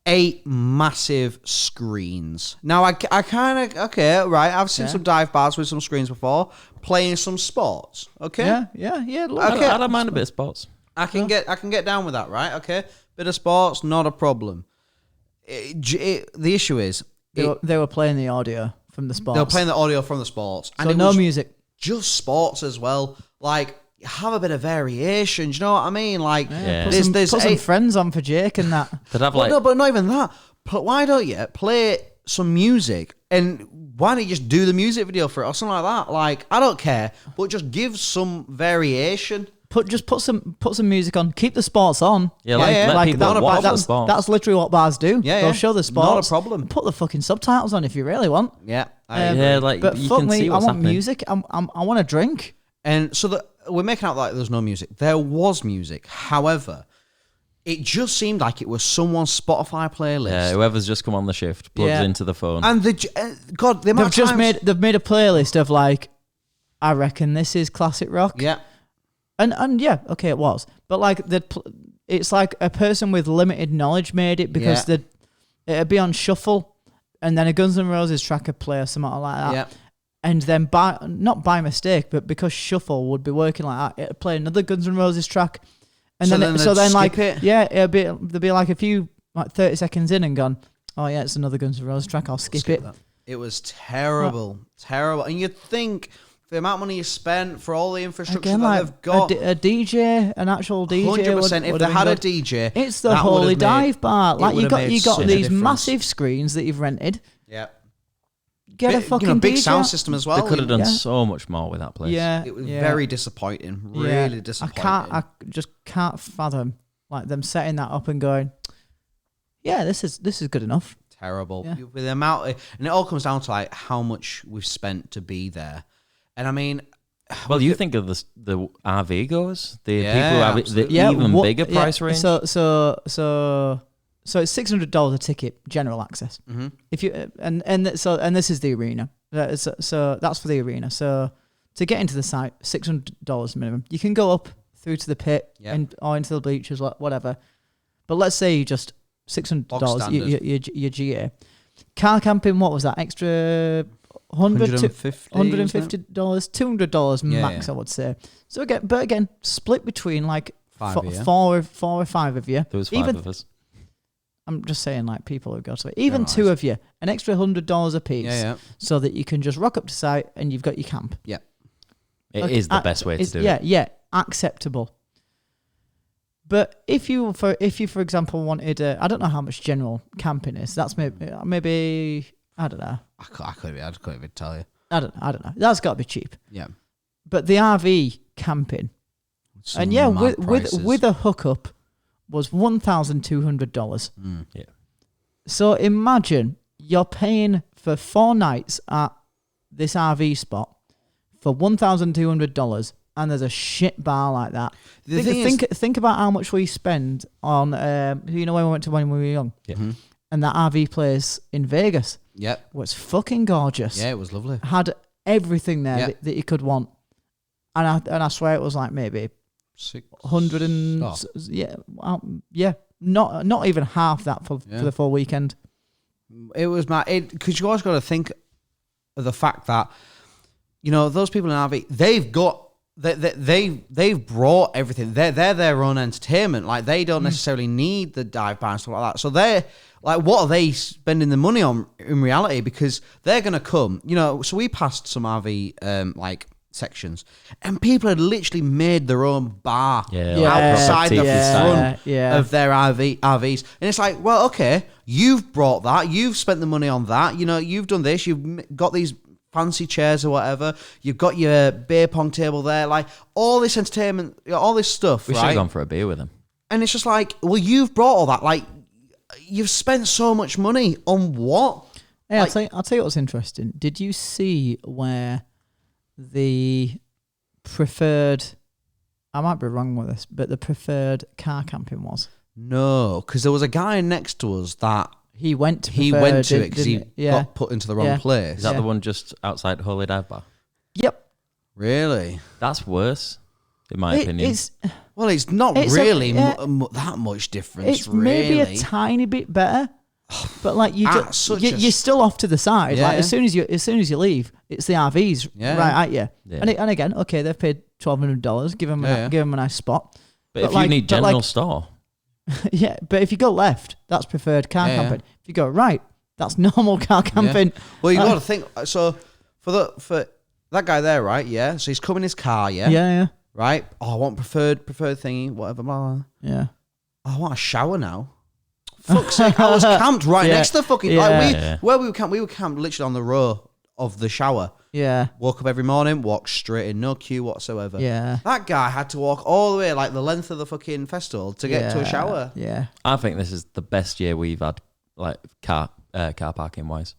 8 massive screens. Now I kind of I've seen some dive bars with some screens before, playing some sports. Okay. Yeah. Okay. I don't mind a bit of sports. I can get down with that, right? Okay. Bit of sports, not a problem. The issue is they were playing the audio from the sports. They were playing the audio from the sports, and so no music. Just sports as well. Like, have a bit of variation. Do you know what I mean? Like, put some friends on for Jake and that. But not even that. But why don't you play some music, and why don't you just do the music video for it or something like that? Like, I don't care, but just give some variation. Put some music on. Keep the sports on. Yeah, let people watch the sports. That's literally what bars do. Yeah, they'll show the sports. Not a problem. Put the fucking subtitles on if you really want. Yeah, but you fuck can me, see what's I want happening. music. I want to drink. And so we're making out like there's no music. There was music. However, it just seemed like it was someone's Spotify playlist. Yeah, whoever's just come on the shift plugs into the phone. And they've made a playlist of like, I reckon this is classic rock. Yeah. And yeah, okay, it was. But like it's like a person with limited knowledge made it because it'd be on shuffle, and then a Guns N' Roses track would play or something like that. Yeah. And then not by mistake, but because shuffle would be working like that, it'd play another Guns N' Roses track, and then like there'd be like a few like 30 seconds in and gone, oh yeah, it's another Guns N' Roses track. I'll skip it. That. It was terrible, terrible. And you'd think the amount of money you spent for all the infrastructure again, that they've got, a DJ, an actual DJ, 100%. If they had a DJ, it's the holy dive bar. Like you got these difference. Massive screens that you've rented. Yeah. Get a fucking big DJ. sound system as well. They could have done so much more with that place. Yeah, it was very disappointing. Really disappointing. I just can't fathom like them setting that up and going, yeah, this is good enough. Terrible. Yeah. With the amount, and it all comes down to like how much we've spent to be there. And I mean, well, you think of the RV goers, the people who have the even bigger price range. So it's $600 a ticket, general access. Mm-hmm. If you and this is the arena. So that's for the arena. So to get into the site, $600 minimum. You can go up through to the pit or into the bleachers, whatever. But let's say you just $600 your GA. Car camping, what was that? Extra $150, $200 max, I would say. So again, split between like four or five of you. There was five of us. I'm just saying, like, people who go to it. Even two of you, an extra $100 a piece, so that you can just rock up to site and you've got your camp. Yeah, it is the best way to do it. Yeah, acceptable. But if you, for example, wanted, I don't know how much general camping is. That's maybe I don't know. I couldn't even tell you. I don't know. That's got to be cheap. Yeah. But the RV camping, and with a hookup, was $1,200. Yeah. So imagine you're paying for 4 nights at this RV spot for $1,200, and there's a shit bar like that. Think about how much we spend on, when we went to when we were young. Yeah. Mm-hmm. And that RV place in Vegas. Yep. Was fucking gorgeous. Yeah, it was lovely. Had everything there that you could want. And I swear it was like maybe 100 and not even half that for the full weekend. It was because you always got to think of the fact that those people in RV, they've brought everything. They're their own entertainment. Like they don't necessarily need the dive bar and stuff like that. So they're like, what are they spending the money on in reality? Because they're gonna come. So we passed some RV sections, and people had literally made their own bar Yeah, outside the front yeah. of their RVs. And it's like, well, okay, you've brought that, you've spent the money on that, you know, you've done this, you've got these fancy chairs or whatever, you've got your beer pong table there, like all this entertainment, all this stuff, We should have gone for a beer with him. And it's just like, well, you've brought all that, like, you've spent so much money on what? Hey, Like- I'll tell you what's interesting. Did you see where the preferred, I might be wrong with this, but the preferred car camping was? No, because there was a guy next to us that He went to he preferred, went to it because he didn't yeah. got put into the wrong Yeah. place. Is that Yeah. the one just outside Holy Dive Bar? Yep. Really? That's worse, in my opinion. Well, it's not It's really yeah. that much difference. It's really. maybe a tiny bit better, but like you're still off to the side. Yeah, like yeah. as soon as you leave, it's the RVs Yeah. right at you. Yeah. And again, okay, they've paid $1,200. Give them a nice spot. but if you need general store, Yeah, but if you go left, that's preferred car Yeah, yeah. camping. If you go right, that's normal car camping. Well, you got to think. So for that guy there, right? Yeah. So he's come in his car. Yeah. Yeah, Right. Oh, I want preferred thingy. Whatever. Blah, blah. yeah. Oh, I want a shower now. Fuck's sake! I was camped right Yeah. next to the fucking Yeah. where we were camped. We were camped literally on the row of the shower. Yeah, Woke up every morning, walked straight in, no queue whatsoever. yeah. That guy had to walk all the way, like the length of the fucking festival, to get to a shower. Yeah. I think this is the best year we've had, like car parking wise.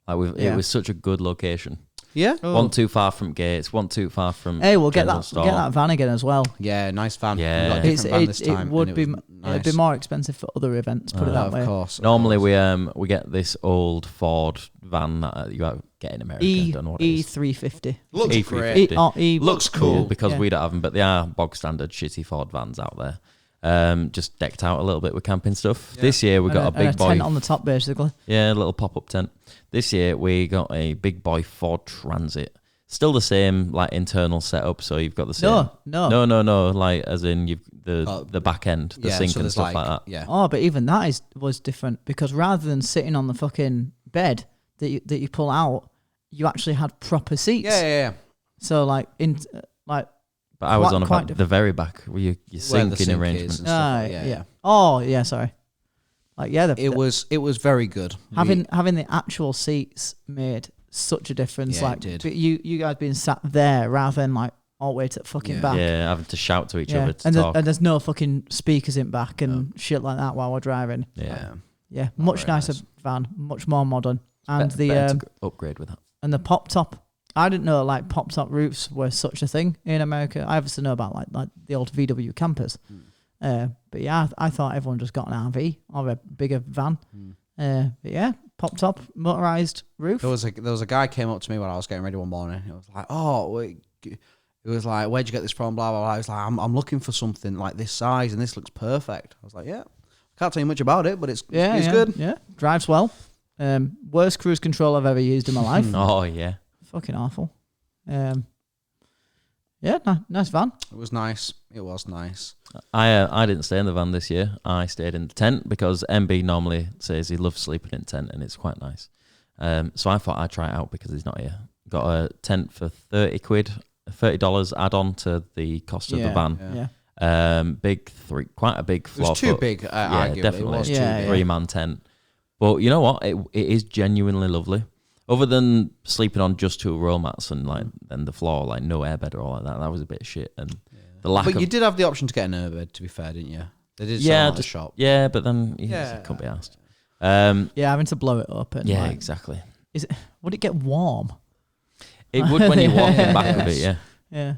Like it was such a good location. Yeah. One too far from gates, one too far from. Hey, we'll get general that store. van again as well. Yeah, nice van. Yeah. We got a different van this It time. would and be it was nice. it'd be more expensive for other events. Put it that Of way. course. Normally we get this old Ford van that you get in America. I don't know what it is. E350. Looks E350. great. Looks cool yeah, because yeah. we don't have them, but they are bog standard shitty Ford vans out there. Just decked out a little bit with camping stuff. Yeah. This year we got a big boy tent on the top, basically. Yeah, a little pop-up tent. This year we got a big boy Ford Transit. Still the same like internal setup, so you've got the same. No. Like as in you've the back end, the sink so and there's stuff like that. Yeah. Oh, but even that was different because rather than sitting on the fucking bed that you pull out, you actually had proper seats. Yeah. So like But I was Quite- on quite about the very back where your Where the sinking sink is arrangement. and stuff like- yeah. Oh yeah, sorry. Like yeah, It was very good. having the actual seats made such a difference. Yeah, like it did. but you guys being sat there rather than like all the way to the fucking Yeah. back. Yeah, having to shout to each Yeah. other to and talk. there's no fucking speakers in back and shit like that while we're driving. yeah. Yeah, much very nicer nice. van, much more modern, and Better to upgrade with that. and the pop top. I didn't know like pop top roofs were such a thing in America. I obviously know about like the old VW campers, but yeah, I thought everyone just got an RV or a bigger van. But yeah, pop top motorized roof. There was a guy came up to me when I was getting ready one morning. It was like, oh, wait. It was like, where'd you get this from? Blah blah blah. I was like, I'm looking for something like this size, and this looks perfect. I was like, yeah. Can't tell you much about it, but it's good. Yeah, drives well. Worst cruise control I've ever used in my life. Oh yeah. Fucking awful. Yeah, nice van. It was nice. It was nice. I didn't stay in the van this year. I stayed in the tent because MB normally says he loves sleeping in tent and it's quite nice. So I thought I'd try it out because he's not here. Got a tent for $30 add on to the cost of the van. Yeah. Quite a big It floor was too foot. big. Arguably. Definitely. It was Yeah, too big. 3-man tent. But you know what? It is genuinely lovely. Other than sleeping on just 2 roll mats and like and the floor, like no airbed or all like that was a bit of shit. And the lack But of you did have the option to get an airbed, to be fair, didn't you? They did sell yeah, them at the just shop. yeah, but then Yeah. it couldn't be asked. Yeah, having to blow it up and Yeah, like, exactly. would it get warm? It would when you're walking back with it, yeah. Yeah.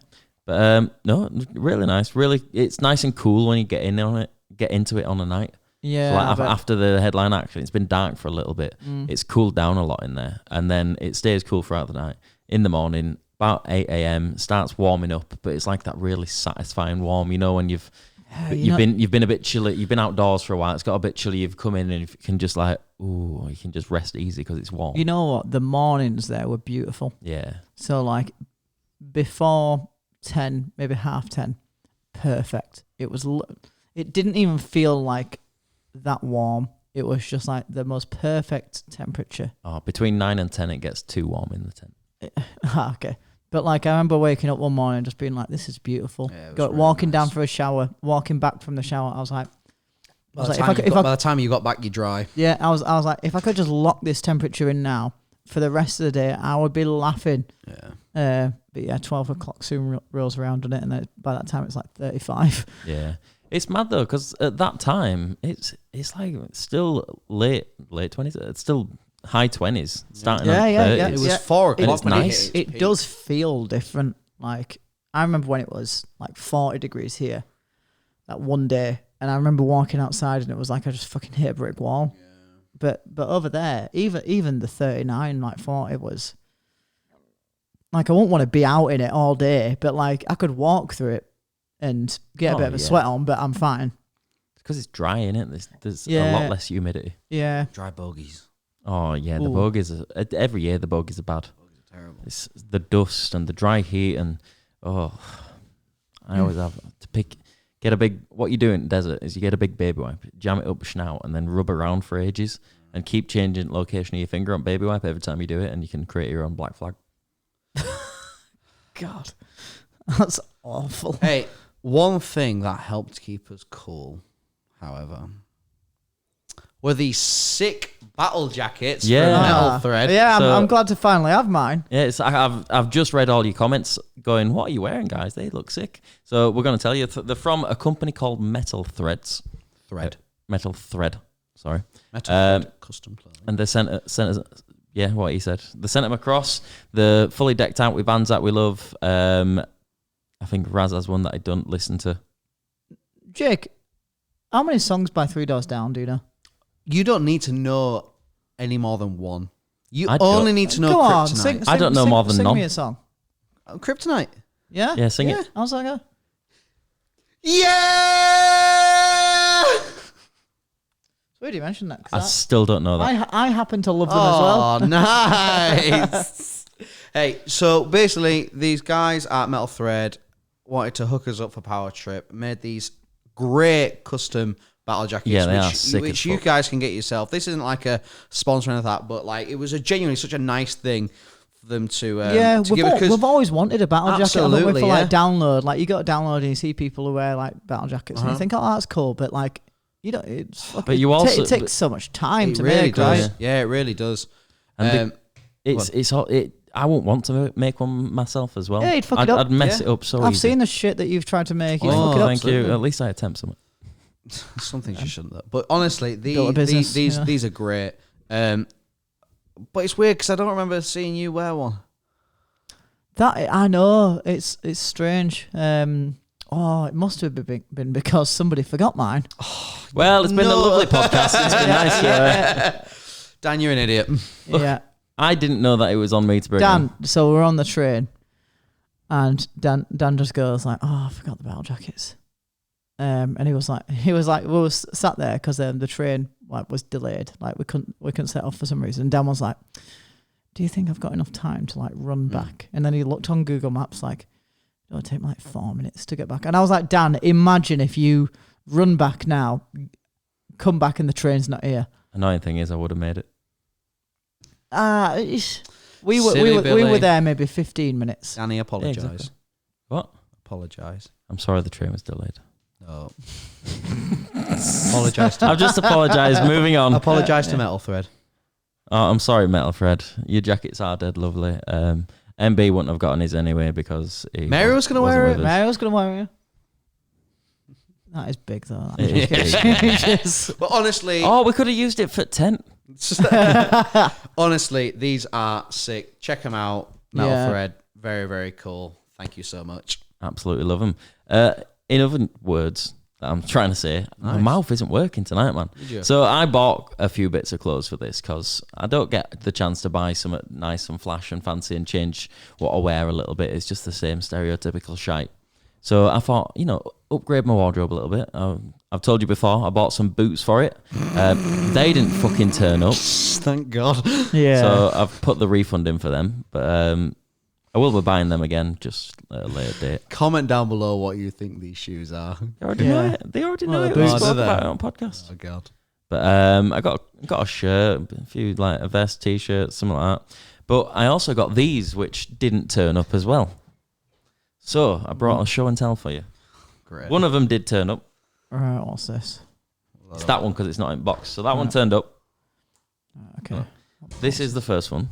But no, really nice. Really, it's nice and cool when you get into it on a night. Yeah. So like I bet. after the headline action, it's been dark for a little bit. It's cooled down a lot in there, and then it stays cool throughout the night. In the morning, about 8 a.m, starts warming up, but it's like that really satisfying warm. You know, when you've been a bit chilly, you've been outdoors for a while. It's got a bit chilly. You've come in and you can just like, ooh, you can just rest easy because it's warm. You know what? The mornings there were beautiful. Yeah. So like before 10, maybe 10:30, perfect. It didn't even feel like that warm. It was just like the most perfect temperature. Oh, between 9 and 10, it gets too warm in the tent. Okay. But like, I remember waking up one morning and just being like, "This is beautiful." Yeah, it was Go really walking nice. down for a shower, walking back from the shower. I was like, By the time you got back, you're dry. yeah, I was like, if I could just lock this temperature in now for the rest of the day, I would be laughing. Yeah. But yeah, 12 o'clock soon rolls around on it, and then by that time it's like 35. Yeah, it's mad though, because at that time it's like still late 20s. It's still high 20s, starting Yeah, at yeah, 30s. yeah. It was 4 o'clock. It's when nice. hit its It peak. does feel different. Like, I remember when it was like 40 degrees here, that one day, and I remember walking outside and it was like I just fucking hit a brick wall. Yeah. But over there, even the 39, like 40 was like, I wouldn't want to be out in it all day, but like I could walk through it and get a bit of a sweat on, but I'm fine. Because it's dry in it. There's a Yeah. lot less humidity. Yeah. Dry bogies. Oh yeah, the Ooh. bogies every year the bogies are bad. Terrible. It's the dust and the dry heat and I always have to get a big. What you do in the desert is you get a big baby wipe, jam it up snout, and then rub around for ages, and keep changing the location of your finger on baby wipe every time you do it, and you can create your own black flag. God, that's awful. Hey, one thing that helped keep us cool, however, were these sick battle jackets Yeah. from Metal Ah, Thread. Yeah, So- I'm glad to finally have mine. Yeah, I've just read all your comments going, what are you wearing, guys? They look sick. So we're going to tell you, they're from a company called Metal Thread, sorry. Metal Thread custom clothing. And they sent us, yeah, what he said. They sent them across. They're fully decked out with bands that we love. I think Raz has one that I don't listen to. Jake, how many songs by Three Doors Down do you know? You don't need to know any more than one. You I don't- only need to know Go on, Kryptonite. sing, I don't know more than sing none. me a song. Kryptonite. Yeah? Yeah, sing it. I was like, Yeah! it's weird you mentioned that. I 'Cause still don't know that. I happen to love them as well. Oh, nice. Hey, so basically, these guys at Metal Thread wanted to hook us up for Power Trip, made these great custom battle jackets, Yeah, they are sick which as you fuck. guys can get yourself. This isn't like a sponsor or anything like that, but like it was a genuinely such a nice thing for them to Yeah, to give it, 'cause we've always wanted a battle jacket, haven't we, Absolutely, for like yeah. download. Like, you got to download and you see people who wear like battle jackets and you think, oh, that's cool, but like, you don't. It's fucking, But you also- it takes so much time it to really make, does. right? Yeah, it really does. And I wouldn't want to make one myself as well. Yeah, you'd fuck I'd, it up. I'd mess Yeah. it up so I've easy. seen the shit that you've tried to make. You Oh, fuck it up. Thank you. absolutely. At least I attempt something. Some things you shouldn't, though. But honestly, Built a business, yeah. these are great. But it's weird because I don't remember seeing you wear one. That I know, it's strange. It must have been because somebody forgot mine. Well, it's been a lovely podcast. It's been nice. Dan, you're an idiot. Yeah, I didn't know that it was on me to bring Dan. them. So we're on the train, and Dan just goes like, "Oh, I forgot the battle jackets." And he was like, we were sat there because the train was delayed, like we couldn't set off for some reason. And Dan was like, "Do you think I've got enough time to like run back?" And then he looked on Google Maps like, "It'll take me like 4 minutes to get back." And I was like, "Dan, imagine if you run back now, come back and the train's not here." Annoying thing is, I would have made it. We were Silly we Billy. were there maybe 15 minutes. Danny, apologise. Yeah, exactly. What? Apologise. I'm sorry the train was delayed. No. Apologise to I've just apologised. Moving on. apologise to Metal Thread. Oh, I'm sorry, Metal Fred. Your jackets are dead lovely. MB wouldn't have gotten his anyway because Mary was gonna wear wasn't it. with us. Mario's gonna wear it. That is big though. It is big. But honestly, Oh, we could have used it for tent. honestly, these are sick. Check them out. Metal Yeah. Thread. Very, very cool. Thank you so much. Absolutely love them. In other words, that I'm trying to say, my Nice. mouth isn't working tonight, man. Did you? So I bought a few bits of clothes for this because I don't get the chance to buy something nice and flash and fancy and change what I wear a little bit. It's just the same stereotypical shite. So I thought, upgrade my wardrobe a little bit. I've told you before, I bought some boots for it. They didn't fucking turn up. Thank God. Yeah. So I've put the refund in for them. But I will be buying them again, just at a later date. Comment down below what you think these shoes are. They already Yeah. know it. They already know Well, it. the We boots- spoke do they? about it on podcast. Oh God. But I got a shirt, a few like a vest, t-shirt, something like that. But I also got these, which didn't turn up as well. So I brought a show and tell for you. Great. One of them did turn up. Right, what's this? It's that one because it's not in box. So that one turned up. Okay. This is the first one.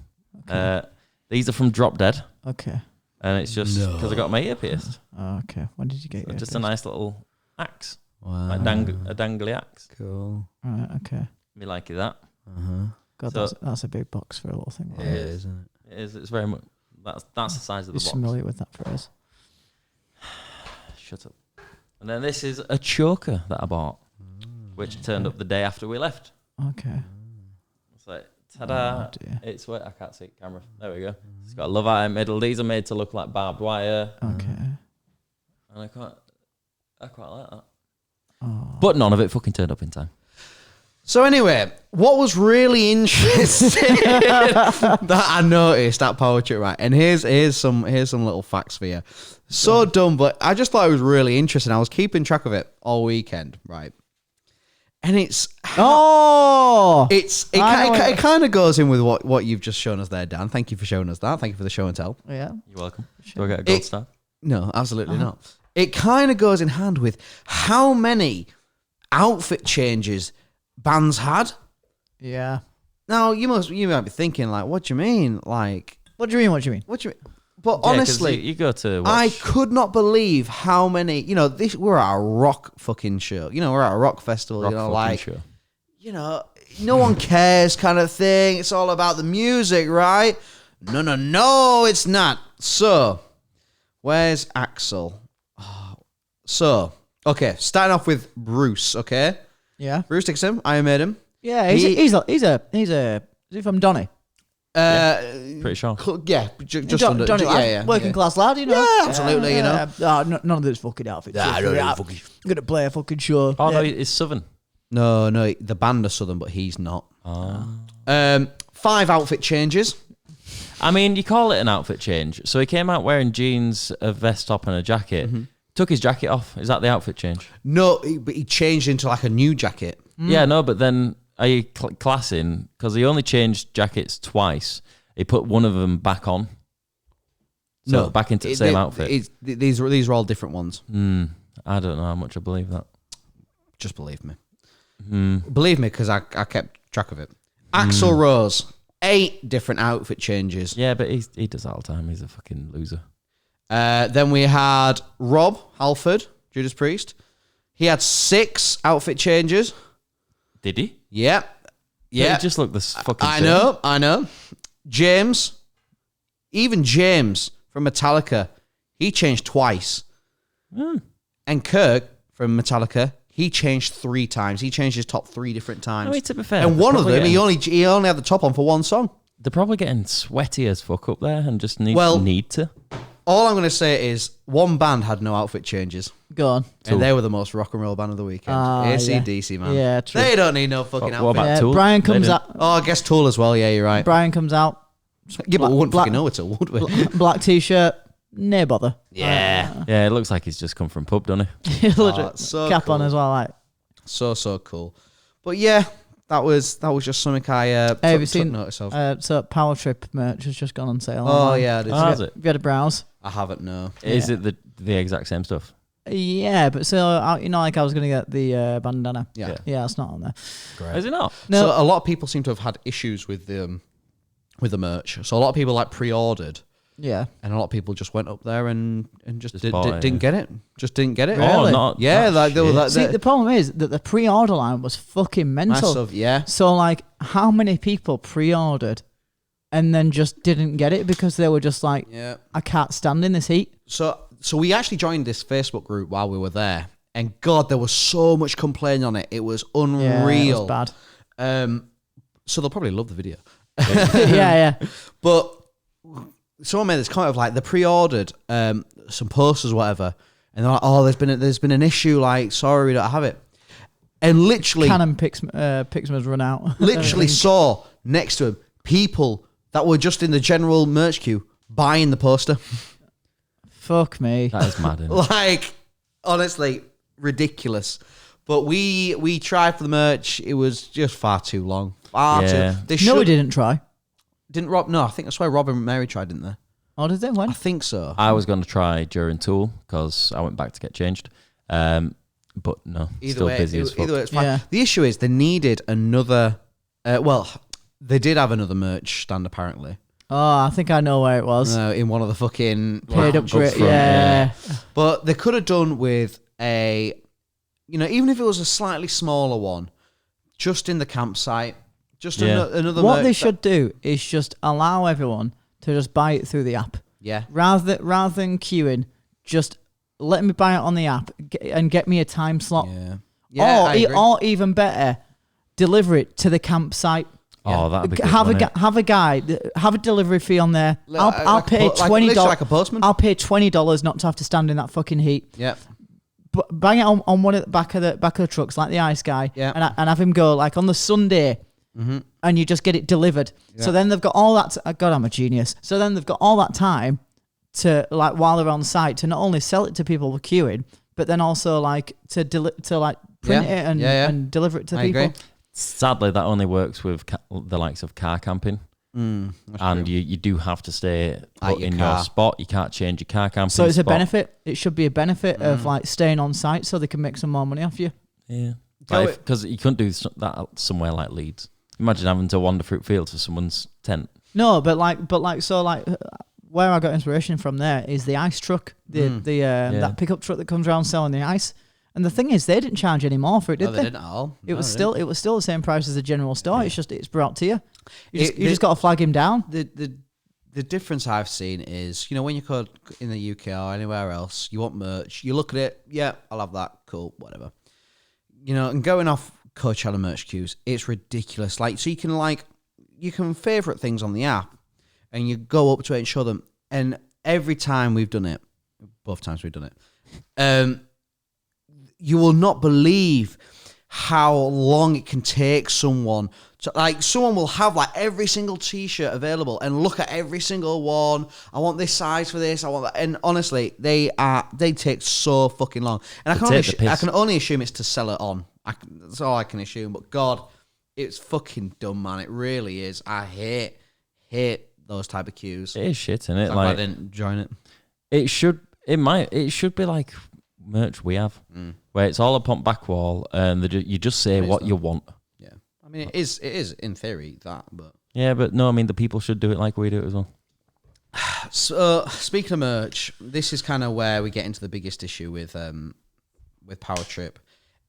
These are from Drop Dead. Okay. And it's just because I got my ear pierced. Okay. When did you get So your just a first? nice little axe. Wow. Like a dangly axe. Cool. Right, okay. Me like that. God, So- that's a big box for a little thing. It is, isn't it? It is. It's very much. That's the size of the Who's box. familiar with that phrase? Shut up. And then this is a choker that I bought, which turned up the day after we left. Okay. It's like, ta-da. Oh, dear. It's where I can't see it, camera. There we go. It's got a love iron middle. These are made to look like barbed wire. Okay. And I quite like that. Oh. But none of it fucking turned up in time. So anyway, what was really interesting that I noticed at Power Trip, right? And here's some little facts for you. So dumb, but I just thought it was really interesting. I was keeping track of it all weekend, right? And it kind of goes in with what you've just shown us there, Dan. Thank you for showing us that. Thank you for the show and tell. Yeah. You're welcome. Do I get a gold star? No, absolutely not. It kind of goes in hand with how many outfit changes bands had. Yeah. Now you might be thinking like, what do you mean? Like, What do you mean? What do you mean? what do you mean? But Yeah, 'cause honestly, you go to watch. I could not believe how many. We're at a rock fucking show. We're at a rock festival. Rock fucking show. No one cares kind of thing. It's all about the music, right? No, it's not. So, where's Axel? So, okay, starting off with Bruce, okay? Yeah. Bruce Dixon, Iron Maiden. Yeah. He's is he from Donny? Pretty sure. Just under. Donny lad, Yeah. working class lad, Yeah, absolutely, none of this fucking outfit. I don't know. I'm gonna play a fucking show. Oh, no, Yeah. it's Southern. No, the band are Southern, but he's not. Oh. 5 outfit changes. I mean, you call it an outfit change. So he came out wearing jeans, a vest top, and a jacket. Took his jacket off. Is that the outfit change? No, but he changed into like a new jacket. Yeah, no, but then are you classing? Because he only changed jackets twice. He put one of them back on. So back into the same outfit. These are all different ones. I don't know how much I believe that. Just believe me. Believe me, because I kept track of it. Axl Rose, 8 different outfit changes. Yeah, but he does that all the time. He's a fucking loser. Then we had Rob Halford, Judas Priest. He had 6 outfit changes. Did he? Yeah. Yeah. He just looked this fucking I same. know. James, even James from Metallica, he changed twice. And Kirk from Metallica, he changed 3 times. He changed his top 3 different times. I mean, to be fair, and one of them, he only had the top on for one song. They're probably getting sweaty as fuck up there and just need to. All I'm going to say is one band had no outfit changes. Go on. And they were the most rock and roll band of the weekend. AC/DC, man. Yeah, true. They don't need no fucking What outfit. about Tool? Brian They comes didn't. out. Oh, I guess Tool as well. Yeah, you're right. Brian comes out. Yeah, but we wouldn't black- fucking know it all, would we? Black t-shirt. No bother. Yeah. Yeah, it looks like he's just come from pub, doesn't he? Legit. so Cap on cool. as well. Like, So cool. But yeah, that was just something I have you took seen? notice of. So Power Trip merch has just gone on sale. Oh online. yeah, I did. Oh, has it? Have you had a browse? I haven't, no. Is it the exact same stuff? Yeah, but so like I was gonna get the bandana. Yeah. Yeah, it's not on there. Great. Is it not? No. So a lot of people seem to have had issues with the merch. So a lot of people pre-ordered, Yeah. and a lot of people just went up there and just Just bought it, didn't get it. Just didn't get it. Really? Oh, not. Yeah, not they were shit. like See, the problem is that the pre-order line was fucking mental. massive. Yeah. So like, how many people pre-ordered and then just didn't get it because they were just like, Yeah. I can't stand in this heat. So we actually joined this Facebook group while we were there, and God, there was so much complaining on it. It was unreal. Yeah, it was bad. So they'll probably love the video. yeah. But someone made this comment of like they pre-ordered some posters or whatever, and they're like, "Oh, there's been an issue. Like, sorry, we don't have it." And literally, Canon Pixma's run out. literally saw next to him people that were just in the general merch queue buying the poster. Fuck me. That is mad. Isn't it? Like, honestly, ridiculous. But we tried for the merch. It was just far too long. Yeah. They No, we should- didn't try. Didn't Rob? No, I think that's why Rob and Mary tried, didn't they? Oh, did they? When? I think so. I was going to try during Tool because I went back to get changed. But no, still busy as fuck. Either way, it's fine. Yeah. The issue is they needed another. They did have another merch stand apparently. Oh, I think I know where it was. In one of the fucking Paid up front, yeah. But they could have done with a, even if it was a slightly smaller one, just in the campsite, just another. What merch they should do is just allow everyone to just buy it through the app. Yeah. Rather than queuing, just let me buy it on the app and get me a time slot. Yeah. Or even better, deliver it to the campsite. Oh, that'd be good. Have a delivery fee on there. I'll pay $20. Like a postman. I'll pay $20 not to have to stand in that fucking heat. Yeah. But bang it on one of the back of the trucks like the ice guy. Yeah. And have him go like on the Sunday. Mm-hmm. And you just get it delivered. Yeah. So then they've got all that. God, I'm a genius. So then they've got all that time to like while they're on site to not only sell it to people queuing, but then also like to print it and deliver it to people. Agree. Sadly, that only works with the likes of car camping. And you do have to stay put in your spot. You can't change your car camping. So it's a benefit. It should be a benefit of like staying on site so they can make some more money off you. Yeah, because you couldn't do that somewhere like Leeds. Imagine having to wander through fields for someone's tent. No, but where I got inspiration from there is the ice truck, that pickup truck that comes around selling the ice. And the thing is, they didn't charge any more for it, did they? They didn't at all. It was still the same price as the general store. Yeah. It's brought to you. You just got to flag him down. The difference I've seen is, when you go in the UK or anywhere else, you want merch. You look at it, yeah, I'll have that. Cool, whatever. And going off Coachella merch queues, it's ridiculous. Like, so you can favorite things on the app, and you go up to it and show them. And every time we've done it, both times we've done it, you will not believe how long it can take someone to, someone will have every single t-shirt available and look at every single one. I want this size for this. I want that. And honestly, they take so fucking long. And I can only assume it's to sell it on. That's all I can assume. But God, it's fucking dumb, man. It really is. I hate those type of queues. It is shit, isn't it? I didn't join it. It should be like merch we have, where it's all up on back wall, and you just say what you want. Yeah, I mean it is in theory that, but yeah, but no, I mean the people should do it like we do it as well. So speaking of merch, this is kind of where we get into the biggest issue with Power Trip,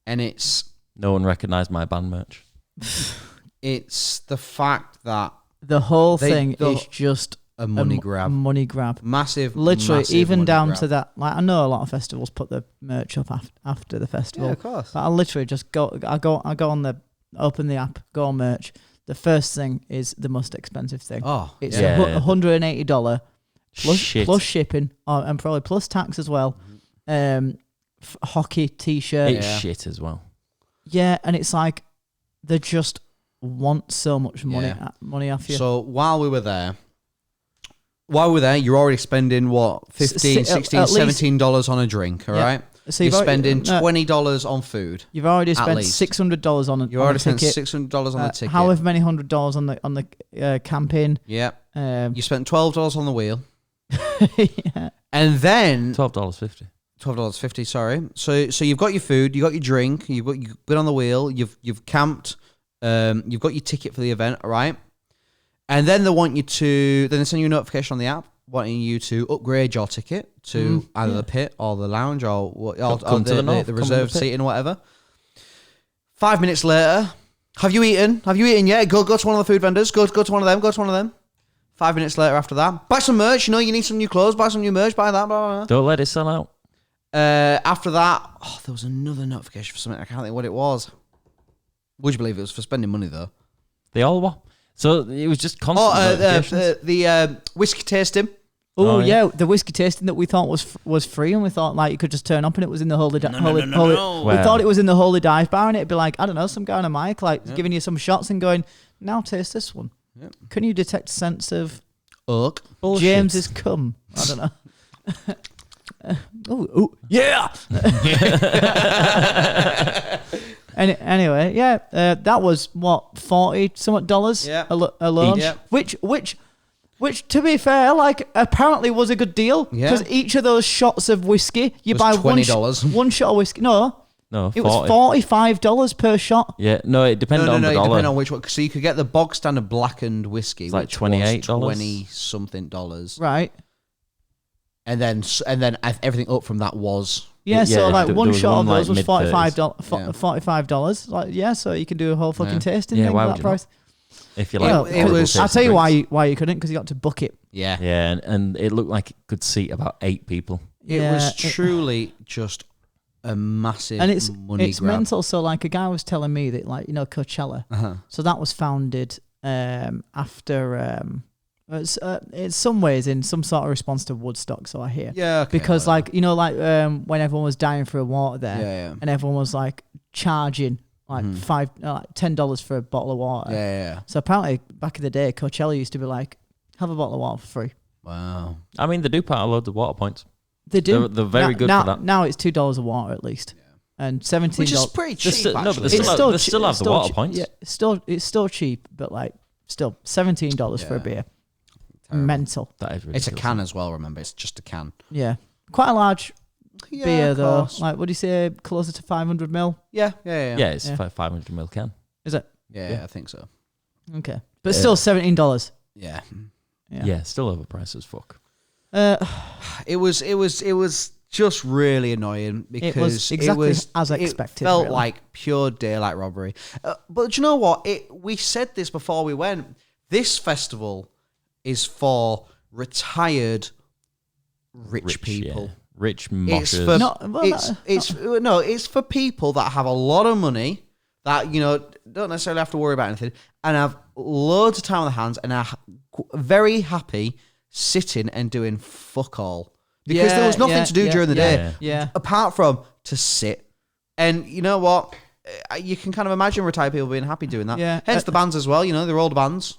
and it's no one recognised my band merch. It's the fact that the whole thing is just a money grab. Massive. Literally, even down grab. to that. Like, I know a lot of festivals put the merch up after the festival. Yeah, of course. But I literally just go on open the app, go on merch. The first thing is the most expensive thing. Oh, it's $180 plus shipping, and probably plus tax as well. Hockey t-shirt. It's shit as well. Yeah, and it's like they just want so much money off you. So while we were there, you're already spending what, $15, $16, $17 on a drink, all right? So you're spending $20 on food. You've already spent $600 on a ticket. You already spent $600 on the ticket. However many $100 on the camping. Yeah. You spent $12 on the wheel. Yeah. And then $12.50. $12.50. Sorry. So you've got your food, you got your drink, you've been on the wheel, you've camped, you've got your ticket for the event, all right? And then they send you a notification on the app wanting you to upgrade your ticket to either the pit or the lounge or the reserved seating or whatever. 5 minutes later, have you eaten? Yeah, go to one of the food vendors. Go to one of them. 5 minutes later after that, buy some merch. You need some new clothes, buy some new merch, buy that, blah, blah, blah. Don't let it sell out. After that, there was another notification for something. I can't think what it was. Would you believe it was for spending money though? They all were. So it was just constant notifications. The whiskey tasting. Oh yeah, the whiskey tasting that we thought was free, and we thought like you could just turn up and it was in the holy. We thought it was in the holy dive bar, and it'd be like, I don't know, some guy on a mic giving you some shots and going, now taste this one. Yep. Can you detect a sense of oak? James has come. I don't know. Oh yeah. Anyway, yeah, that was what $40 something alone. Each. Which, to be fair, like apparently was a good deal because each of those shots of whiskey, you buy $20. one shot of whiskey. No, it 40. was $45 per shot. Yeah, no, it depended on the it dollar. depended on which one. So you could get the bog standard blackened whiskey, It's like which $28. was $20-something, Right. and then everything up from that was. So like there one was shot one, of those like, was $45. Like so you can do a whole fucking tasting thing why for would that you price. If you Well, like, it was- I'll tell you why you couldn't, because you got to book it. Yeah. Yeah, and it looked like it could seat about 8 people. It was truly just a massive And it's money grab. mental. So like a guy was telling me that, like, Coachella. So that was founded after it's some ways in some sort of response to Woodstock. So I hear because whatever. when everyone was dying for water there, and everyone was like charging like $10 for a bottle of water. Yeah. So apparently back in the day, Coachella used to be like, have a bottle of water for free. Wow. I mean, they do part of loads of water points. They do. They're very good now, for that. Now it's $2 a water at least, and $17. Which is pretty cheap. No, but actually. they still have the water points. Yeah, it's still cheap, but like still $17 for a beer. Terrible. Mental. That is It's a ridiculous. can as well. Remember, it's just a can. Yeah, quite a large beer of though. course. Like, what do you say? Closer to 500 ml? Yeah. Yeah, it's 500 ml can. Is it? Yeah, I think so. Okay, but still $17. Yeah. Yeah, still overpriced as fuck. It was just really annoying because it was exactly as expected. It felt really. like pure daylight robbery. But you know what? We said this before we went. This festival is for retired rich people. Yeah. Rich It's moshers. it's for people that have a lot of money that don't necessarily have to worry about anything and have loads of time on their hands and are very happy sitting and doing fuck all because there was nothing to do during the day apart from to sit. And you know what? You can kind of imagine retired people being happy doing that. Yeah. Hence the bands as well. They're old bands.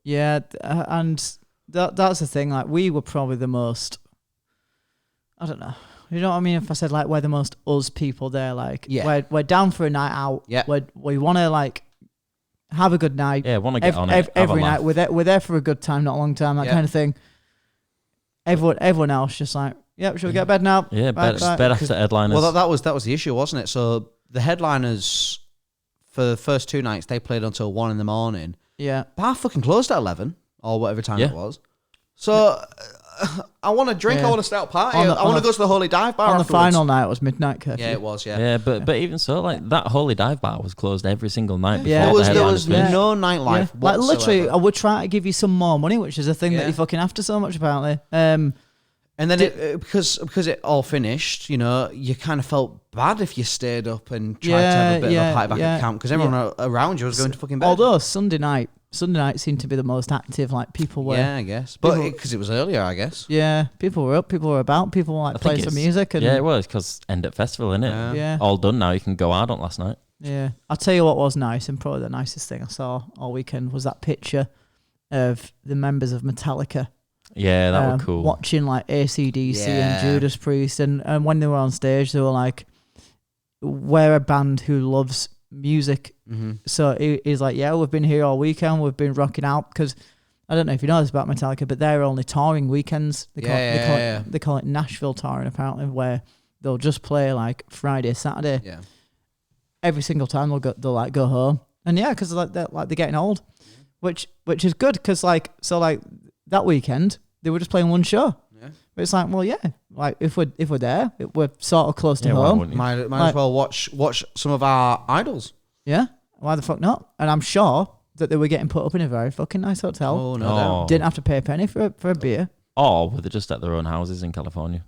Yeah, and that's the thing. Like, we were probably the most. I don't know. You know what I mean? If I said like we're the most us people there, like we're down for a night out. Yeah. We want to like have a good night. Yeah, want to get on it. Every night we're there for a good time, not a long time. That kind of thing. Everyone else just like, should we get to bed now? Yeah, bed after headliners. Well, that was the issue, wasn't it? So the headliners for the first 2 nights they played until 1 a.m. Yeah. Bar fucking closed at 11 or whatever time it was. So I want to drink. Yeah. I want to start party. I want to go to the Holy Dive Bar On afterwards. the final night, it was midnight curfew. Yeah, it was. Yeah. Yeah, but even so, like that Holy Dive Bar was closed every single night before Yeah. the There headliners was finished. no nightlife. Like literally, whatsoever. I would try to give you some more money, which is a thing that Yeah. you're fucking after so much apparently. And then because it all finished, you kind of felt bad if you stayed up and tried to have a bit of a party back at camp because everyone around you was going to fucking bed. Although Sunday night seemed to be the most active. Like people were, I guess, but because it was earlier, I guess. Yeah, people were up, people were about, people were like playing some music. And it was because end at festival, innit? Yeah. All done now. You can go out on last night. Yeah, I'll tell you what was nice, and probably the nicest thing I saw all weekend was that picture of the members of Metallica. Yeah, that was cool. Watching like AC/DC and Judas Priest, and when they were on stage, they were like, "We're a band who loves music." Mm-hmm. So he's like, "Yeah, we've been here all weekend. We've been rocking out because I don't know if you know this about Metallica, but they're only touring weekends. They call it Nashville touring apparently, where they'll just play like Friday, Saturday. Yeah. Every single time they'll go home, and because they're getting old, which is good because that weekend they were just playing one show. Yeah. But it's like, well, like if we're there, we're sort of close to home. Might as well watch some of our idols. Yeah, why the fuck not? And I'm sure that they were getting put up in a very fucking nice hotel. Oh no, doubt. Didn't have to pay a penny for a beer. Or were they just at their own houses in California?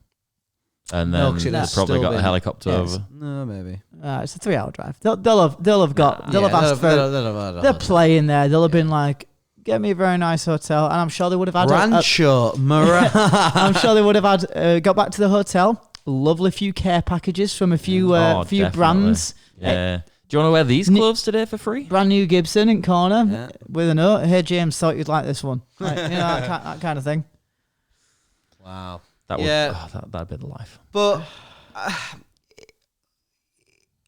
And then they probably still got a been- helicopter over. No, maybe. It's a 3-hour drive. They'll have asked for. They're playing there. They'll have been like, get me a very nice hotel, and I'm sure they would have had Rancho Mirage. I'm sure they would have had got back to the hotel. Lovely few care packages from a few few definitely. brands. Yeah. Do you want to wear these clothes today for free? Brand new Gibson in corner with a note. Hey James, thought you'd like this one. Like, that kind of thing. Wow. That'd be the life. But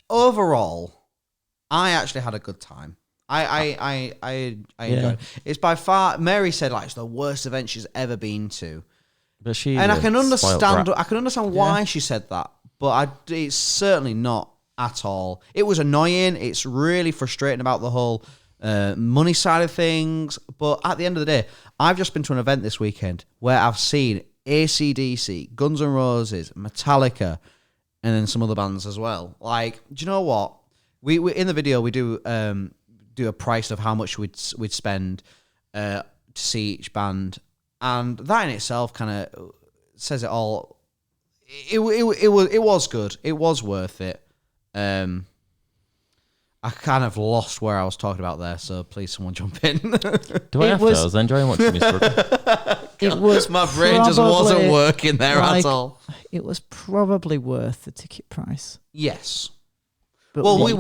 overall, I actually had a good time. I enjoyed it. It's by far, Mary said, like, it's the worst event she's ever been to. But she and I can understand why Yeah. she said that, but it's certainly not at all. It was annoying. It's really frustrating about the whole money side of things. But at the end of the day, I've just been to an event this weekend where I've seen AC/DC, Guns N' Roses, Metallica, and then some other bands as well. Like, do you know what? We in the video we do a price of how much we'd spend to see each band, and that in itself kind of says it all. It was good. It was worth it. I kind of lost where I was talking about there, so please someone jump in. Do I have to? I was enjoying watching you struggle. It was My brain just wasn't working there at all. It was probably worth the ticket price. Yes. But Well, we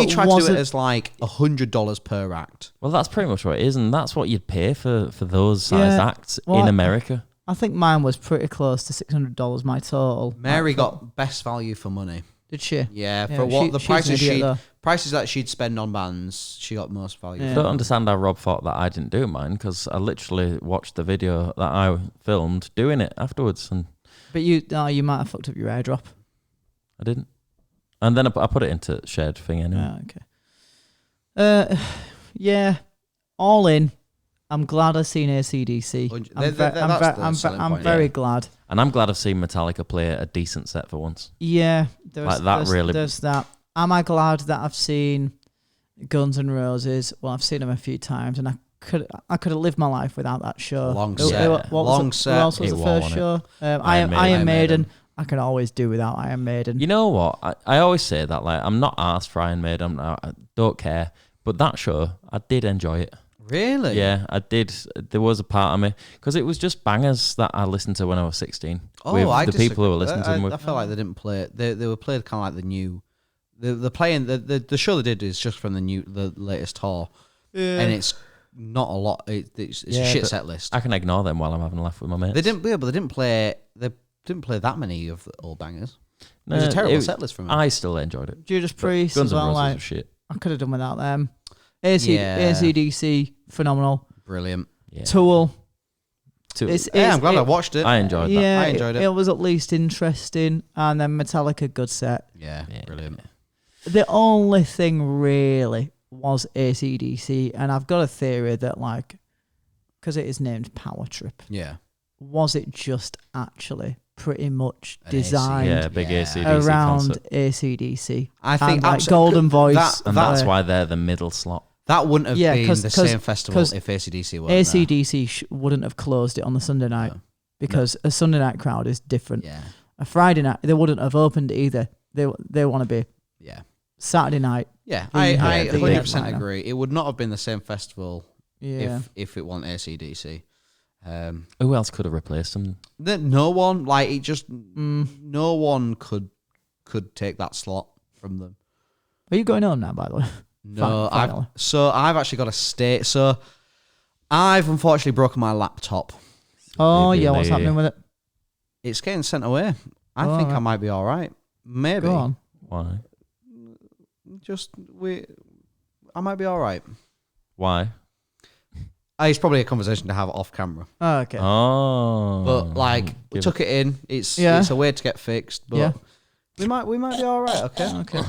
tried to do it as like $100 per act. Well, that's pretty much what it is, and that's what you'd pay for those sized acts Well, in America. I think mine was pretty close to $600, my total. Mary got best value for money. Did she? Yeah, for what the prices though. prices that she'd spend on bands, she got most value. Yeah. I don't understand how Rob thought that I didn't do mine, because I literally watched the video that I filmed doing it afterwards, and But you might have fucked up your airdrop. I didn't. And then I put it into shared thing anyway. Okay. Yeah. All in. I'm glad I've seen AC/DC. I'm very glad. And I'm glad I've seen Metallica play a decent set for once. Yeah. Like that really. There's that. Am I glad that I've seen Guns N' Roses? Well, I've seen them a few times, and I could have lived my life without that show. Long set. What else was the first show? Iron Maiden. I can always do without Iron Maiden. You know what? I always say that, like, I'm not arsed for Iron Maiden. I don't care. But that show, I did enjoy it. Really? Yeah, I did. There was a part of me, because it was just bangers that I listened to when I was 16. I the people who were listening to them. I felt like they didn't play it. They were played kind of like the new. They're playing the show they did is just from the latest tour, and it's not a lot. It's a shit set list. I can ignore them while I'm having a laugh with my mates. They didn't play that many of the old bangers. It was a terrible set list from them. I still enjoyed it. Judas Priest Guns as N' well. Roses Like, was shit. I could have done without them. AC/DC, phenomenal. Brilliant. Yeah. Tool. I'm glad I watched it. I enjoyed that. Yeah, I enjoyed it. It was at least interesting. And then Metallica, good set. Yeah, brilliant. The only thing really was AC/DC, and I've got a theory that, like, because it is named Power Trip, Yeah. was it just actually pretty much An designed big AC/DC around concert. AC/DC? I think and, like, Golden Voice. And that's why they're the middle slot. That wouldn't have been the same festival 'cause if AC/DC weren't AC/DC wouldn't have closed it on the Sunday night, because a Sunday night crowd is different. there. Yeah. A Friday night, they wouldn't have opened it either. They want to be Saturday night. Yeah, The- I the 100% headliner. agree. It would not have been the same festival Yeah. if it wasn't AC/DC. Who else could have replaced them? No one, like, it just no one could take that slot from them. Are you going home now, by the way? No, Finally. I've actually got to stay. So I've unfortunately broken my laptop. Oh, Maybe yeah, what's happening with it? It's getting sent away. I think I might be all right. Maybe. Go on. Why? I might be all right. Why? It's probably a conversation to have off camera. Oh, okay. Oh. But like, we took it in. It's a way to get fixed. But we might be all right. Okay. Okay.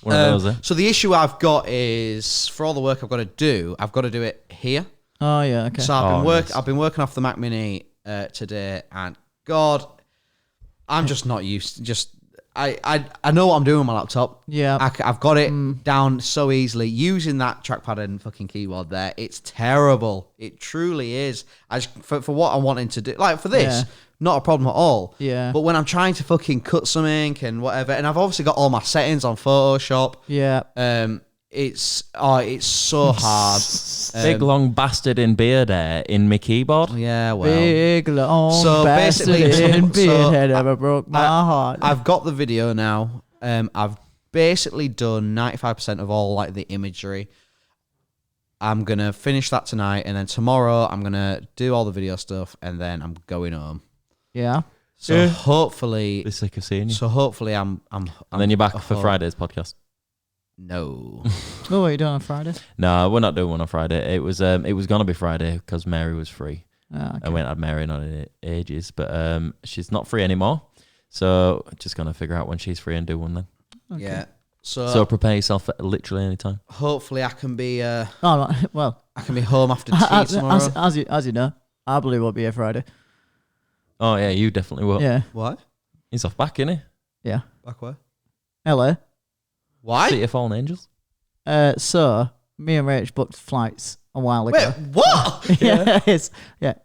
One of those, So the issue I've got is, for all the work I've got to do it here. Oh, yeah, okay. So I've been working off the Mac Mini today, and God, I'm just not used. I know what I'm doing on my laptop. Yeah. I've got it down so easily. Using that trackpad and fucking keyboard there, it's terrible. It truly is. For what I'm wanting to do, like for this, not a problem at all. Yeah. But when I'm trying to fucking cut some ink and whatever, and I've obviously got all my settings on Photoshop. Yeah. It's so hard. big long bastard in beard hair in my keyboard. Yeah, well. Big long So bastard basically- in so beard ever broke my heart. I've got the video now. I've basically done 95% of all like the imagery. I'm gonna finish that tonight, and then tomorrow I'm gonna do all the video stuff, and then I'm going home. Yeah. So hopefully, Be sick of seeing you. I'm and then you're back for home. Friday's podcast. No. Oh, what are you doing on Friday? No, we're not doing one on Friday. It was gonna be Friday because Mary was free. Okay. I went had Mary not in ages, but she's not free anymore. So just gonna figure out when she's free and do one then. Okay. Yeah. So prepare yourself for literally any time. Hopefully I can be well, I can be home after tea tomorrow. as you know, I believe won't be here Friday. Oh yeah, you definitely will. Yeah. What? He's off back, isn't he? Yeah. Back where? LA. Why? City of Fallen Angels. So me and Rach booked flights a while ago. Wait, what? Yeah,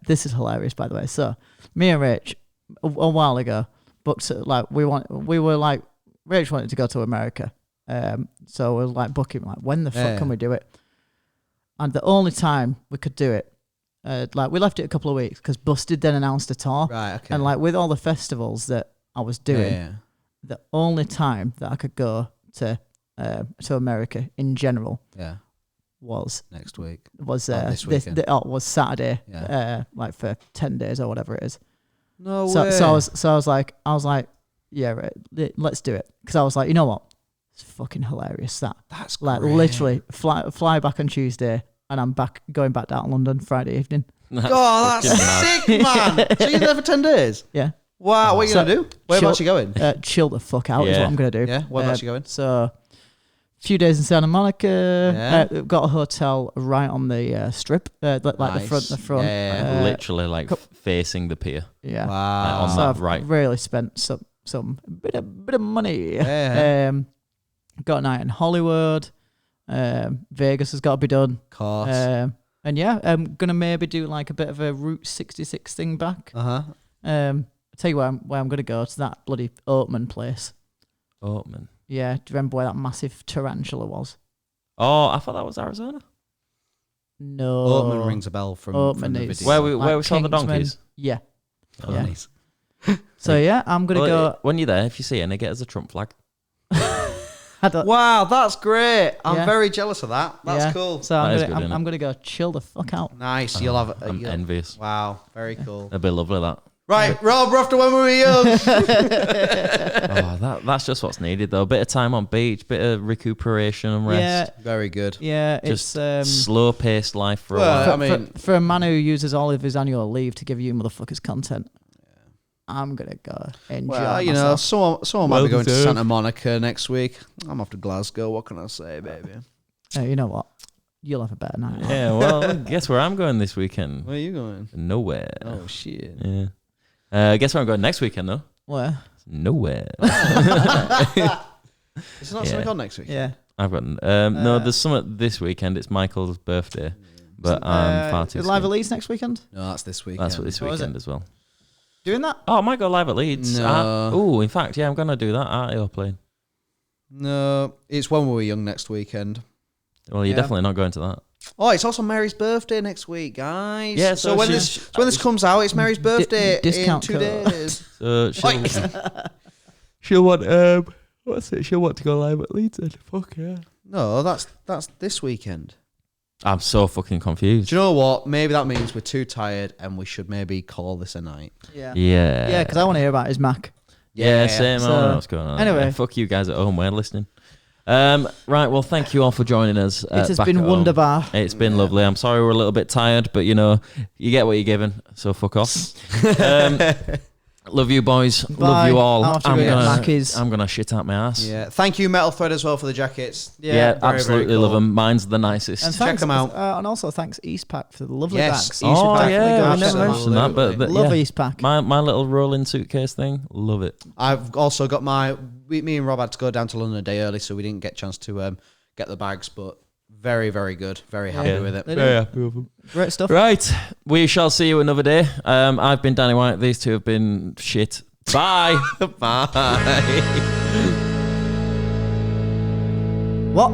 this is hilarious, by the way. So me and Rach a while ago booked like Rach wanted to go to America. So we were like booking like when the fuck can we do it? And the only time we could do it, like we left it a couple of weeks because Busted then announced a tour. Right, okay. And like with all the festivals that I was doing, the only time that I could go to America in general was next week. Was this weekend. was Saturday, like for 10 days or whatever it is. No so, way. So I was like, yeah, right, let's do it. Because I was like, you know what? It's fucking hilarious that. That's like great. literally fly back on Tuesday and I'm going back down to London Friday evening. God, that's sick, man. So you're there for 10 days? Yeah. Wow, what are you going to do? Where are you going? Chill the fuck out is what I'm going to do. Yeah, where are you going? So, a few days in Santa Monica. Got a hotel right on the strip, like Nice. the front. Yeah. Literally like facing the pier. Yeah. Wow. on So that I've right. really spent some bit of money. Yeah. Got a night in Hollywood. Vegas has got to be done. Of course. And yeah, I'm gonna maybe do like a bit of a Route 66 thing back. Uh-huh. I'll tell you where I'm gonna go to that bloody Oatman place. Oatman. Yeah, do you remember where that massive tarantula was? Oh, I thought that was Arizona. No. Oatman rings a bell from the is video. Where we saw the Kingsman. donkeys. Yeah. Oh, Yeah. nice. So yeah, I'm gonna go. When you're there, if you see any, get us a Trump flag. I don't, Wow, that's great. I'm Yeah. very jealous of that. That's yeah. cool. So That is I'm good, gonna, innit? I'm gonna go chill the fuck out. Nice. You'll have I'm you'll- envious. Wow, very cool. That'd be lovely, that. Right, Rob, we're off to when we were young. Oh, that's just what's needed, though. A bit of time on beach, bit of recuperation and rest. Very good. Yeah, Just it's slow-paced life for Well, a while. I mean- for a man who uses all of his annual leave to give you motherfuckers content. I'm gonna go enjoy Well, you myself. know, someone might Well be going to deserved. Santa Monica next week. I'm off to Glasgow. What can I say, baby? You know what? You'll have a better night. Yeah, well, guess where I'm going this weekend? Where are you going? Nowhere. Oh, shit. Yeah. Guess where I'm going next weekend, though? Where? Nowhere. Is there not Yeah. something on next week? Yeah. I've got no. There's something this weekend. It's Michael's birthday, but I'm far too Live at scared. Leeds next weekend. No, that's this week. That's what this What is weekend it? as well. Doing that? Oh, I might go live at Leeds. No. In fact, yeah, I'm gonna do that at airplane. No, it's when we were young next weekend. Well, you're Yeah. definitely not going to that. Oh, it's also Mary's birthday next week, guys. Yeah, So so when she's- this comes out, it's Mary's birthday in discount 2 code. days. So she'll want what's it? She'll want to go live at Leeds. Then. Fuck yeah. No, that's this weekend. I'm so fucking confused. Do you know what? Maybe that means we're too tired and we should maybe call this a night. Yeah. Yeah. Yeah, because I want to hear about his Mac. Yeah, same. I don't know So, what's going on. anyway. Yeah, fuck you guys at home. We're listening. Right. Well, thank you all for joining us. It has back been at home. wonderbar. It's been lovely. I'm sorry we're a little bit tired, but you know, you get what you're given. So fuck off. Love you, boys. Love Bye. you all. I'll have to go get Mackies. I'm gonna shit out my ass. Yeah. Thank you, Metal Thread, as well, for the jackets. Yeah, very, absolutely very love cool. them. Mine's the nicest. And Check thanks, 'em out. and also thanks Eastpak for the lovely Yes, bags. Eastpak. Oh Definitely yeah, go we never absolutely. mentioned that, but Love yeah. Eastpak. My little rolling suitcase thing, love it. I've also got me and Rob had to go down to London a day early, so we didn't get a chance to get the bags, but very, very good. Very happy with it. They do. happy with them. Great stuff. Right, we shall see you another day. I've been Danny White. These two have been shit. Bye. Bye. What?